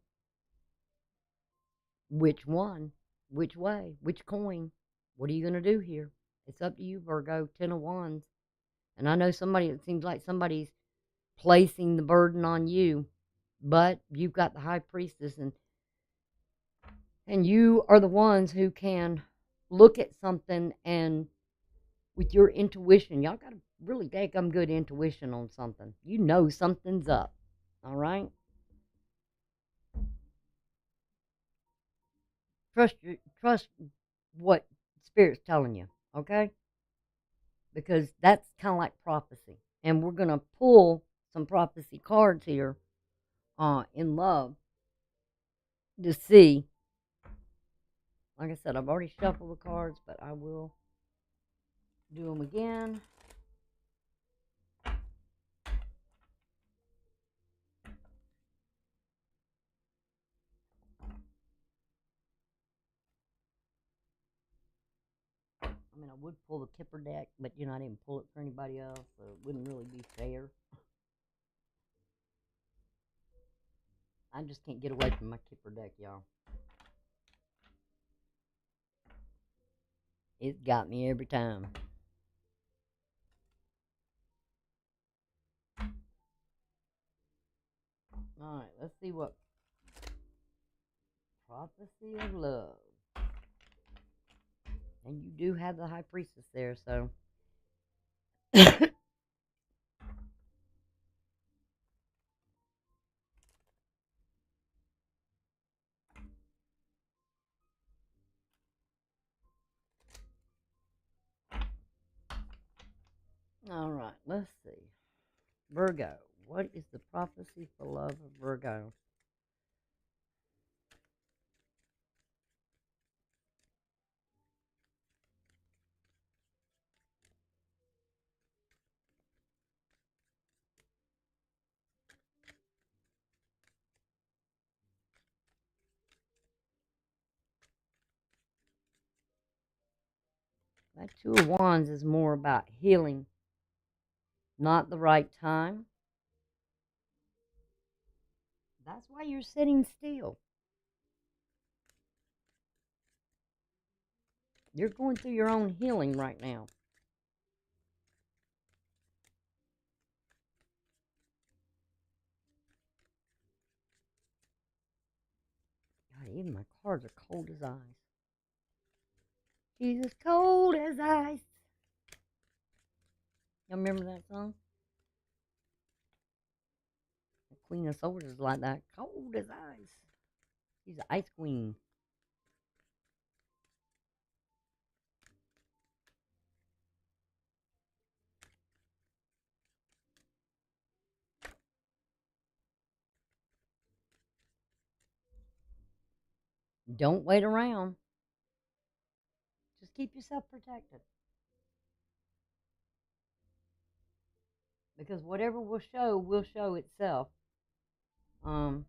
Which one? Which way? Which coin? What are you going to do here? It's up to you, Virgo. Ten of Wands. And I know it seems like somebody's placing the burden on you, but you've got the High Priestess, and you are the ones who can look at something and with your intuition, y'all got a really daggum good intuition on something. You know something's up. All right? Trust what Spirit's telling you, okay? Because that's kind of like prophecy. And we're going to pull some prophecy cards here in love to see. Like I said, I've already shuffled the cards, but I will do them again. I mean, I would pull the Kipper deck, but I didn't pull it for anybody else, so it wouldn't really be fair. I just can't get away from my Kipper deck, y'all. It's got me every time. All right, let's see what prophecy of love. And you do have the High Priestess there, so. All right, let's see. Virgo, What is the prophecy for love of Virgo? That Two of Wands is more about healing, not the right time. That's why you're sitting still. You're going through your own healing right now. God, even my cards are cold as ice. She's as cold as ice. Y'all remember that song? The Queen of Swords is like that, cold as ice. She's the ice queen. Don't wait around. Just keep yourself protected. Because whatever will show itself. Let me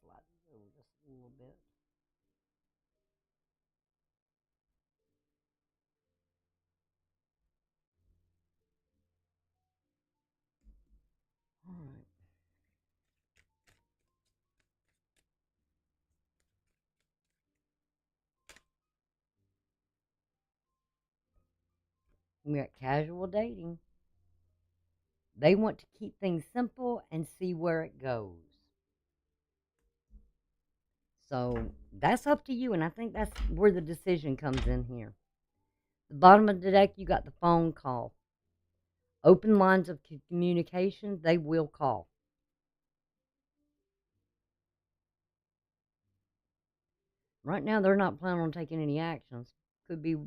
slide this over just a little bit. All right. We're at casual dating. They want to keep things simple and see where it goes. So that's up to you, and I think that's where the decision comes in here. The bottom of the deck, you got the phone call. Open lines of communication, they will call. Right now, they're not planning on taking any actions. Could be.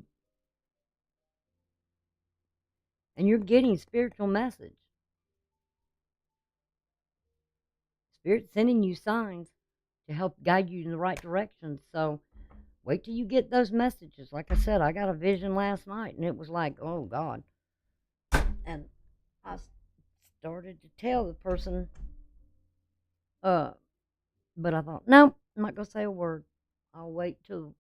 And you're getting spiritual message. Spirit's sending you signs to help guide you in the right direction. So wait till you get those messages. Like I said, I got a vision last night, and it was like, oh, God. And I started to tell the person, but I thought, no, I'm not going to say a word. I'll wait till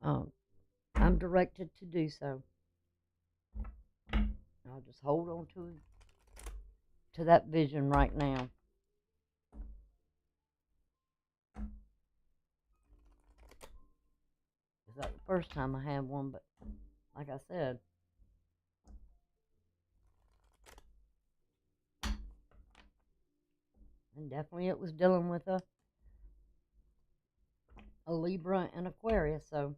I'm directed to do so. I'll just hold on to that vision right now. It's not the first time I had one, but like I said, and definitely it was dealing with a Libra and Aquarius. So,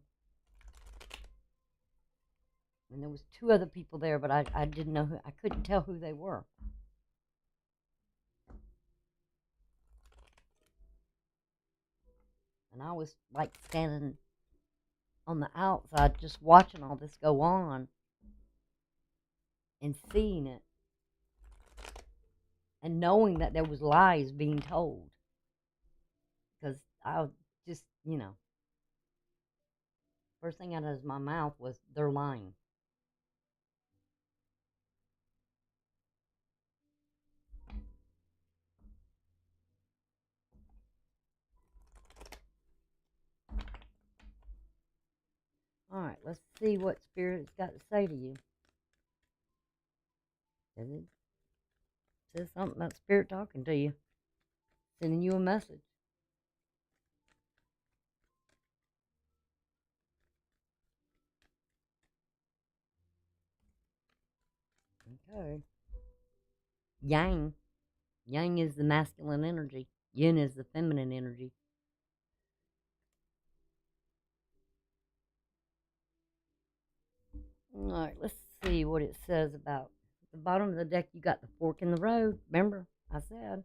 and there was two other people there, but I didn't know I couldn't tell who they were. And I was like standing on the outside just watching all this go on and seeing it and knowing that there was lies being told, because I just, first thing out of my mouth was, they're lying. All right, let's see what Spirit's got to say to you. It says something about Spirit talking to you, sending you a message. Okay. Yang. Yang is the masculine energy. Yin is the feminine energy. All right, let's see what it says about the bottom of the deck. You got the fork in the road. Remember, I said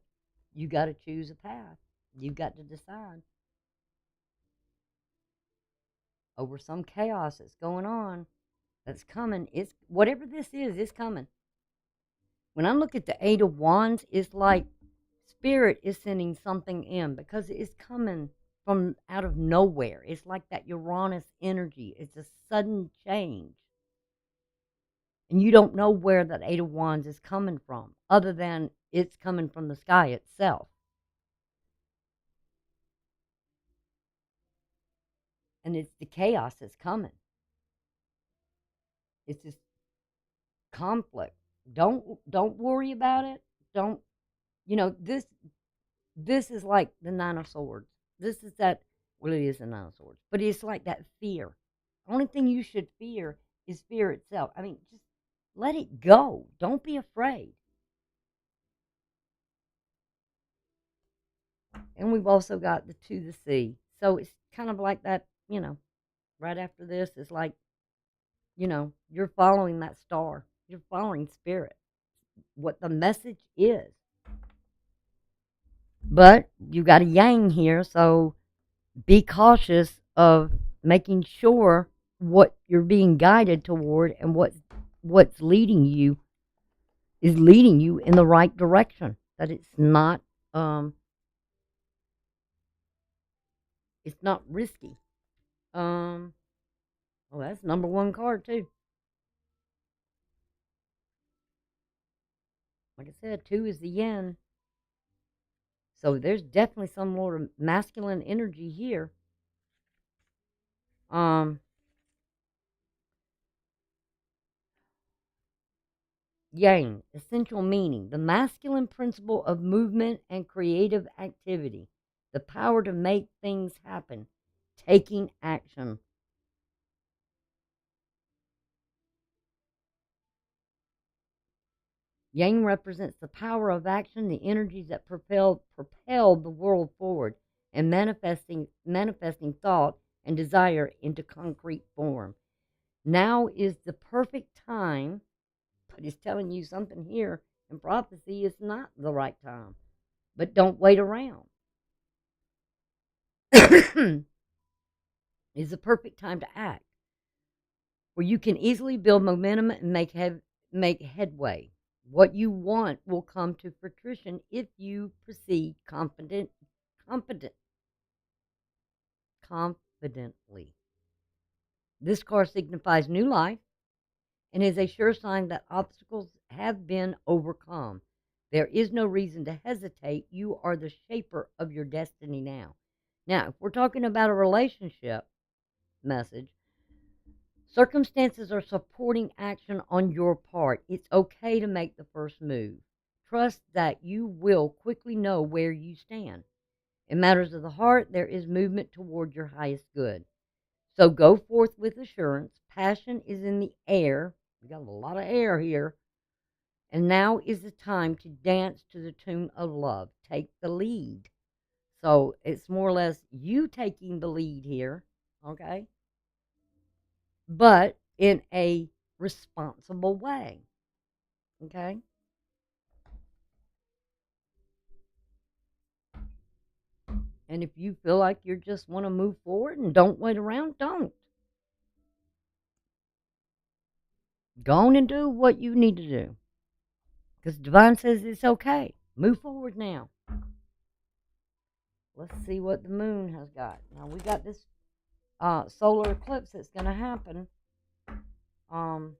you got to choose a path. You got to decide over some chaos that's going on, that's coming. It's whatever this is, it's coming. when I look at the Eight of Wands, it's like Spirit is sending something in because it's coming from out of nowhere. It's like that Uranus energy. It's a sudden change. And you don't know where that Eight of Wands is coming from, other than it's coming from the sky itself. And it's the chaos that's coming. It's this conflict. Don't worry about it. Don't this is like the Nine of Swords. This is that well it is the Nine of Swords, but it's like that fear. Only thing you should fear is fear itself. I mean, just let it go. Don't be afraid. And we've also got the To the Sea. So it's kind of like that, right after this, it's like, you're following that star. You're following spirit, what the message is. But you got a yang here, so be cautious of making sure what you're being guided toward and what's leading you is leading you in the right direction. That it's not risky. Well, that's number one card too. Like I said, two is the yin. So there's definitely some more masculine energy here. Yang, essential meaning, the masculine principle of movement and creative activity, the power to make things happen, taking action. Yang represents the power of action, the energies that propelled the world forward, and manifesting thought and desire into concrete form. Now is the perfect time, but it's telling you something here in prophecy is not the right time. But don't wait around. Is the perfect time to act, where you can easily build momentum and make headway. What you want will come to fruition if you proceed confidently. This card signifies new life and is a sure sign that obstacles have been overcome. There is no reason to hesitate. You are the shaper of your destiny now. Now, if we're talking about a relationship message, circumstances are supporting action on your part. It's okay to make the first move. Trust that you will quickly know where you stand. In matters of the heart, there is movement toward your highest good. So go forth with assurance. Passion is in the air. We got a lot of air here. And now is the time to dance to the tune of love. Take the lead. So it's more or less you taking the lead here, okay? But in a responsible way, okay? And if you feel like you just want to move forward and don't wait around, don't. Go on and do what you need to do. Because Divine says it's okay. Move forward now. Let's see what the moon has got. Now, we got this solar eclipse that's going to happen. And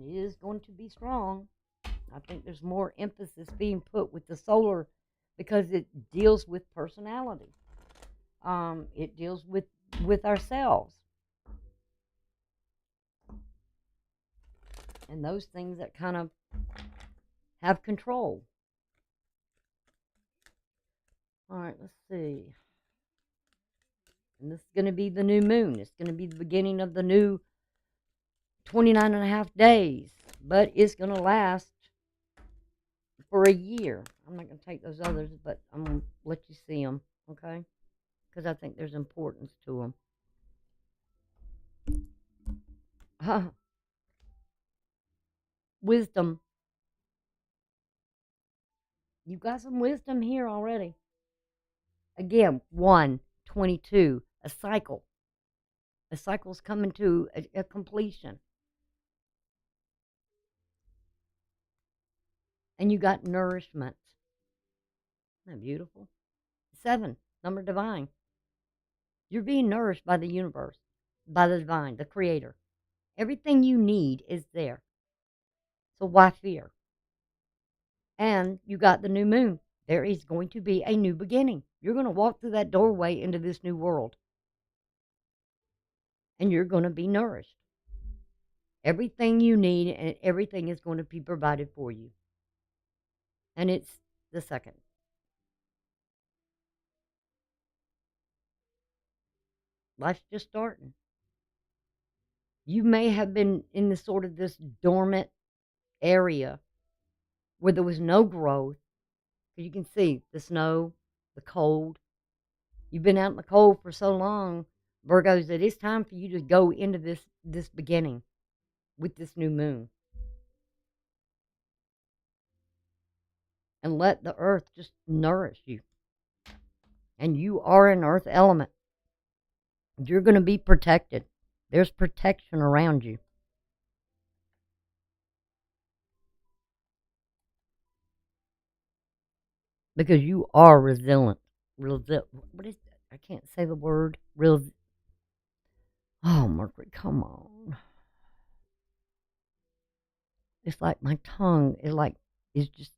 it is going to be strong. I think there's more emphasis being put with the solar because it deals with personality. It deals with ourselves. And those things that kind of have control. All right, let's see. And this is going to be the new moon. It's going to be the beginning of the new 29 and a half days. But it's going to last for a year. I'm not going to take those others, but I'm going to let you see them, okay? Because I think there's importance to them. Wisdom. You've got some wisdom here already. Again, 1, 22, a cycle. A cycle's coming to a completion. And you got nourishment. Isn't that beautiful? 7, number divine. You're being nourished by the universe, by the divine, the creator. Everything you need is there. So why fear? And you got the new moon. There is going to be a new beginning. You're going to walk through that doorway into this new world. And you're going to be nourished. Everything you need and everything is going to be provided for you. And it's the second. Life's just starting. You may have been in this sort of this dormant area where there was no growth. You can see the snow, the cold. You've been out in the cold for so long, Virgos, that it's time for you to go into this beginning with this new moon. And let the earth just nourish you. And you are an earth element. You're going to be protected. There's protection around you. Because you are resilient. What is that? I can't say the word. Oh, Mercury, come on. It's like my tongue is just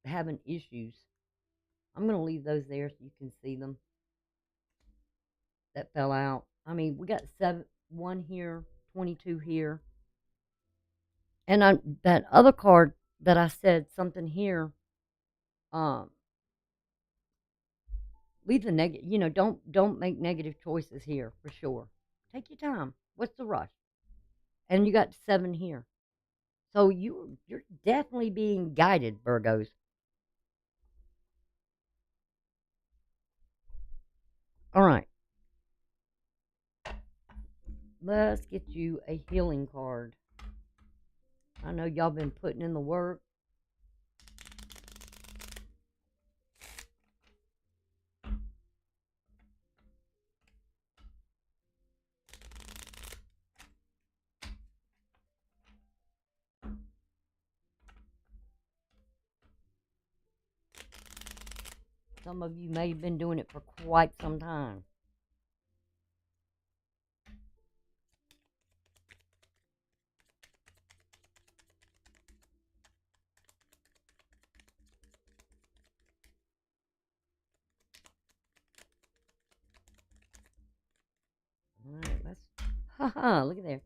having issues. I'm going to leave those there so you can see them. That fell out. I mean, we got 1 here, 22 here. And that other card that I said something here, leave the negative, don't make negative choices here for sure. Take your time. What's the rush? And you got 7 here. So you're definitely being guided, Virgos. All right. Let's get you a healing card. I know y'all been putting in the work. Some of you may have been doing it for quite some time. All right, look at there.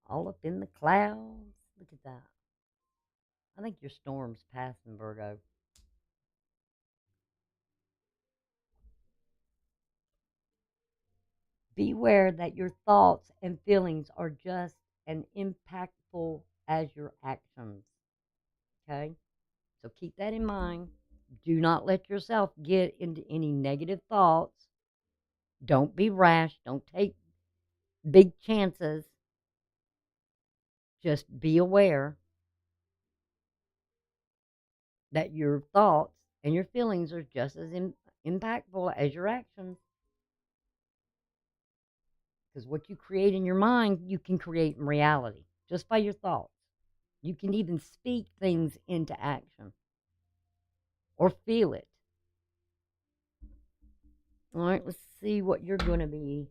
All up in the clouds. Look at that. I think your storm's passing, Virgo. Beware that your thoughts and feelings are just as impactful as your actions. Okay? So keep that in mind. Do not let yourself get into any negative thoughts. Don't be rash. Don't take big chances. Just be aware that your thoughts and your feelings are just as impactful as your actions. Because what you create in your mind, you can create in reality just by your thoughts. You can even speak things into action or feel it. All right, let's see what you're going to be,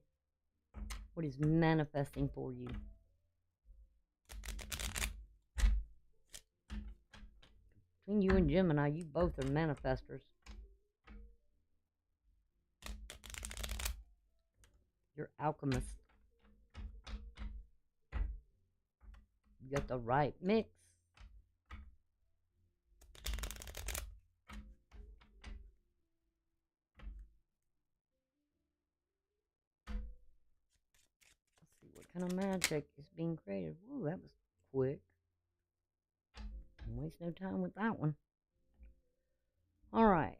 what is manifesting for you. Between you and Gemini, you both are manifestors. You're alchemists. You got the right mix. Let's see what kind of magic is being created. Ooh, that was quick. Don't waste no time with that one. All right.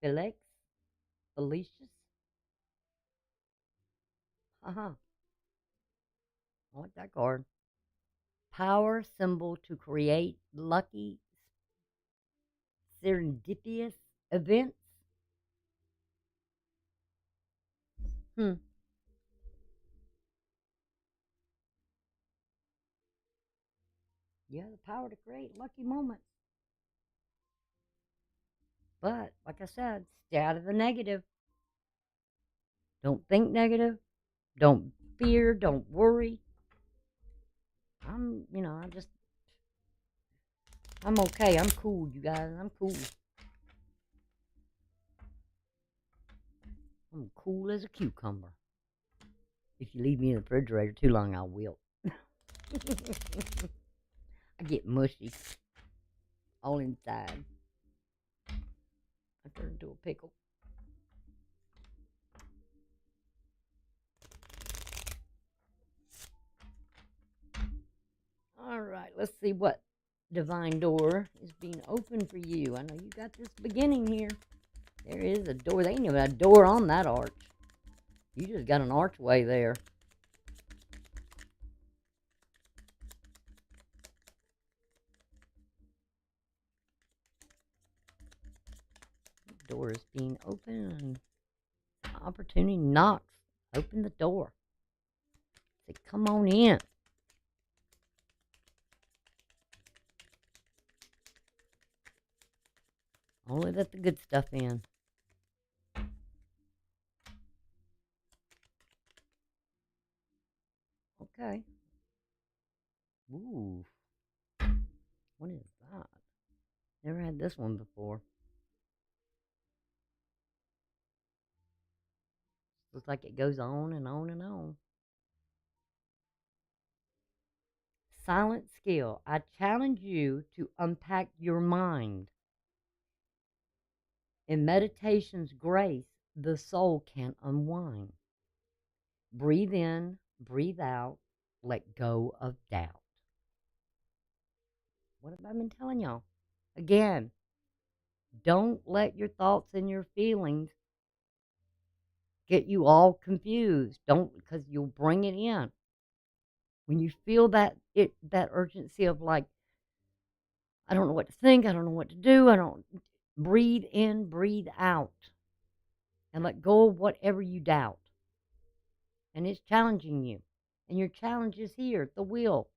Felix. Felicius. I like that card. Power symbol to create lucky serendipitous events. Hmm. You have the power to create lucky moments. But, like I said, stay out of the negative. Don't think negative. Don't fear. Don't worry. I'm okay. I'm cool, you guys. I'm cool. I'm cool as a cucumber. If you leave me in the refrigerator too long, I'll wilt. I get mushy all inside. I turn into a pickle. All right, let's see what divine door is being opened for you. I know you got this beginning here. There is a door. They ain't even a door on that arch. You just got an archway there. The door is being opened. Opportunity knocks. Open the door. Say, come on in. Only let the good stuff in. Okay. Ooh. What is that? Never had this one before. Looks like it goes on and on and on. Silent skill. I challenge you to unpack your mind. In meditation's grace, the soul can unwind. Breathe in, breathe out, let go of doubt. What have I been telling y'all? Again, don't let your thoughts and your feelings get you all confused. Don't, because you'll bring it in. When you feel that urgency of like, I don't know what to think, I don't know what to do, breathe in, breathe out, and let go of whatever you doubt. And it's challenging you. And your challenge is here, the will.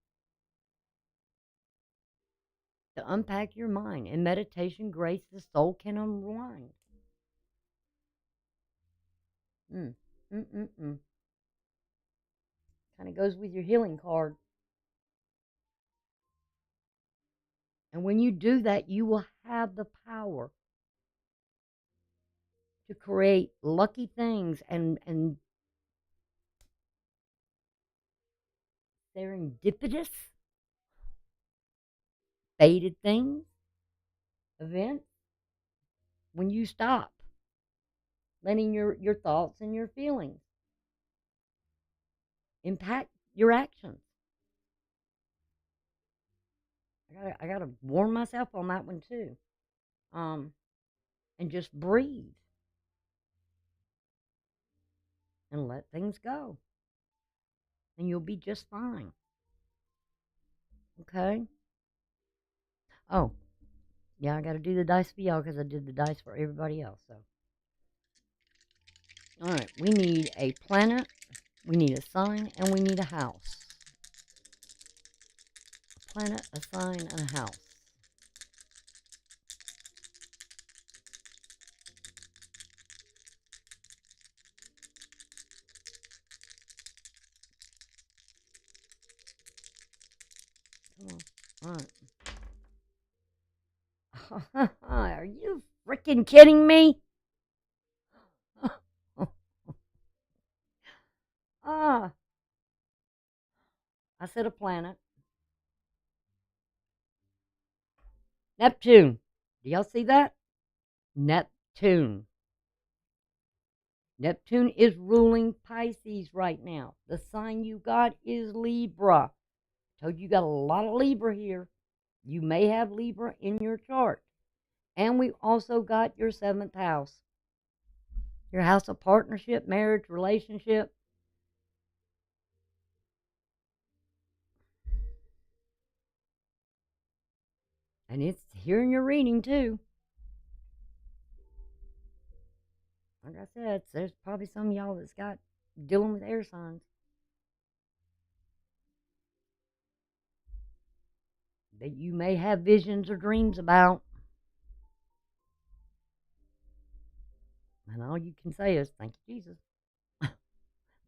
To unpack your mind. In meditation, grace, the soul can unwind. Kind of goes with your healing card. And when you do that, you will have the power to create lucky things and serendipitous, fated things, events, when you stop letting your thoughts and your feelings impact your actions. I gotta warn myself on that one too. And just breathe and let things go. And you'll be just fine. Okay? Oh, yeah, I gotta do the dice for y'all because I did the dice for everybody else. So, all right, we need a planet, we need a sign, and we need a house. A planet, a sign, and a house. Come on. All right. Are you freaking kidding me? Ah. I said a planet. Neptune. Do y'all see that? Neptune. Neptune is ruling Pisces right now. The sign you got is Libra. Told you got a lot of Libra here. You may have Libra in your chart. And we also got your 7th house. Your house of partnership, marriage, relationship. And it's here in your reading too. like I said, there's probably some of y'all that's got dealing with air signs that you may have visions or dreams about. And all you can say is, thank you, Jesus.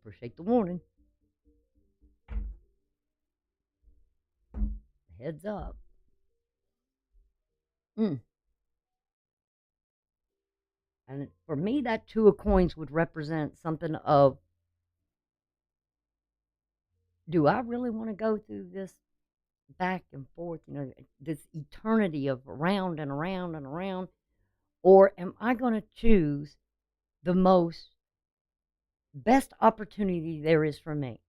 Appreciate the warning. Heads up. Mm. And for me, that Two of Coins would represent something of, do I really want to go through this back and forth, this eternity of around and around and around? Or am I going to choose the best opportunity there is for me?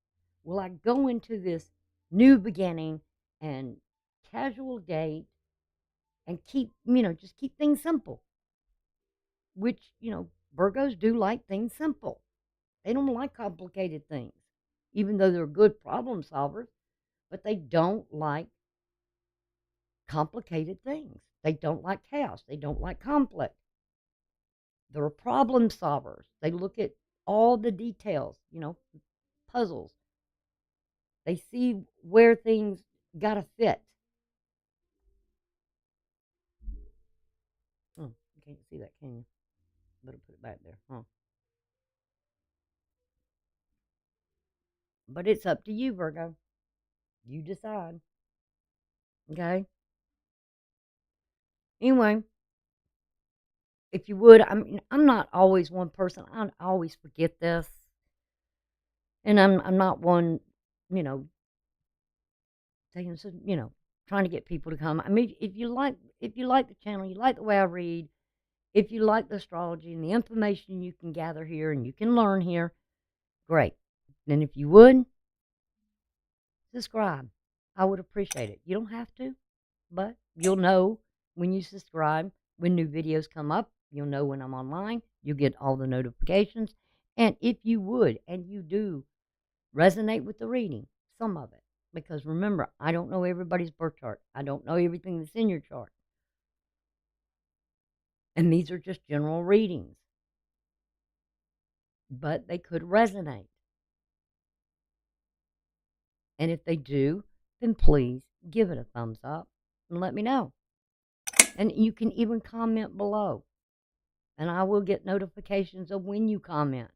Will I go into this new beginning and casual date and just keep things simple? Which, Virgos do like things simple. They don't like complicated things, even though they're good problem solvers, but they don't like complicated things. They don't like chaos. They don't like conflict. They're problem solvers. They look at all the details, puzzles. They see where things got to fit. Oh, you can't see that, can you? Better put it back there. Huh? But it's up to you, Virgo. You decide. Okay? Anyway, if you would, I'm not always one person. I always forget this. And I'm not one, you know, saying, trying to get people to come. I mean, if you like the channel, you like the way I read, if you like the astrology and the information you can gather here and you can learn here, great. Then if you would, subscribe. I would appreciate it. You don't have to, but you'll know when you subscribe, when new videos come up. You'll know when I'm online. You'll get all the notifications. And if you would, and you do resonate with the reading, some of it, because remember, I don't know everybody's birth chart. I don't know everything that's in your chart. And these are just general readings. But they could resonate. And if they do, then please give it a thumbs up and let me know. And you can even comment below. And I will get notifications of when you comment.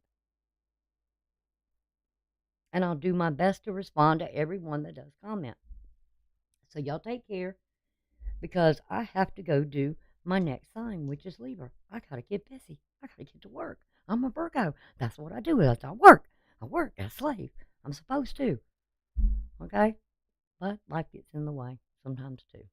And I'll do my best to respond to everyone that does comment. So y'all take care, because I have to go do my next sign, which is Libra. I got to get busy. I got to get to work. I'm a Virgo. That's what I do. I work. I work as a slave. I'm supposed to. Okay? But life gets in the way sometimes too.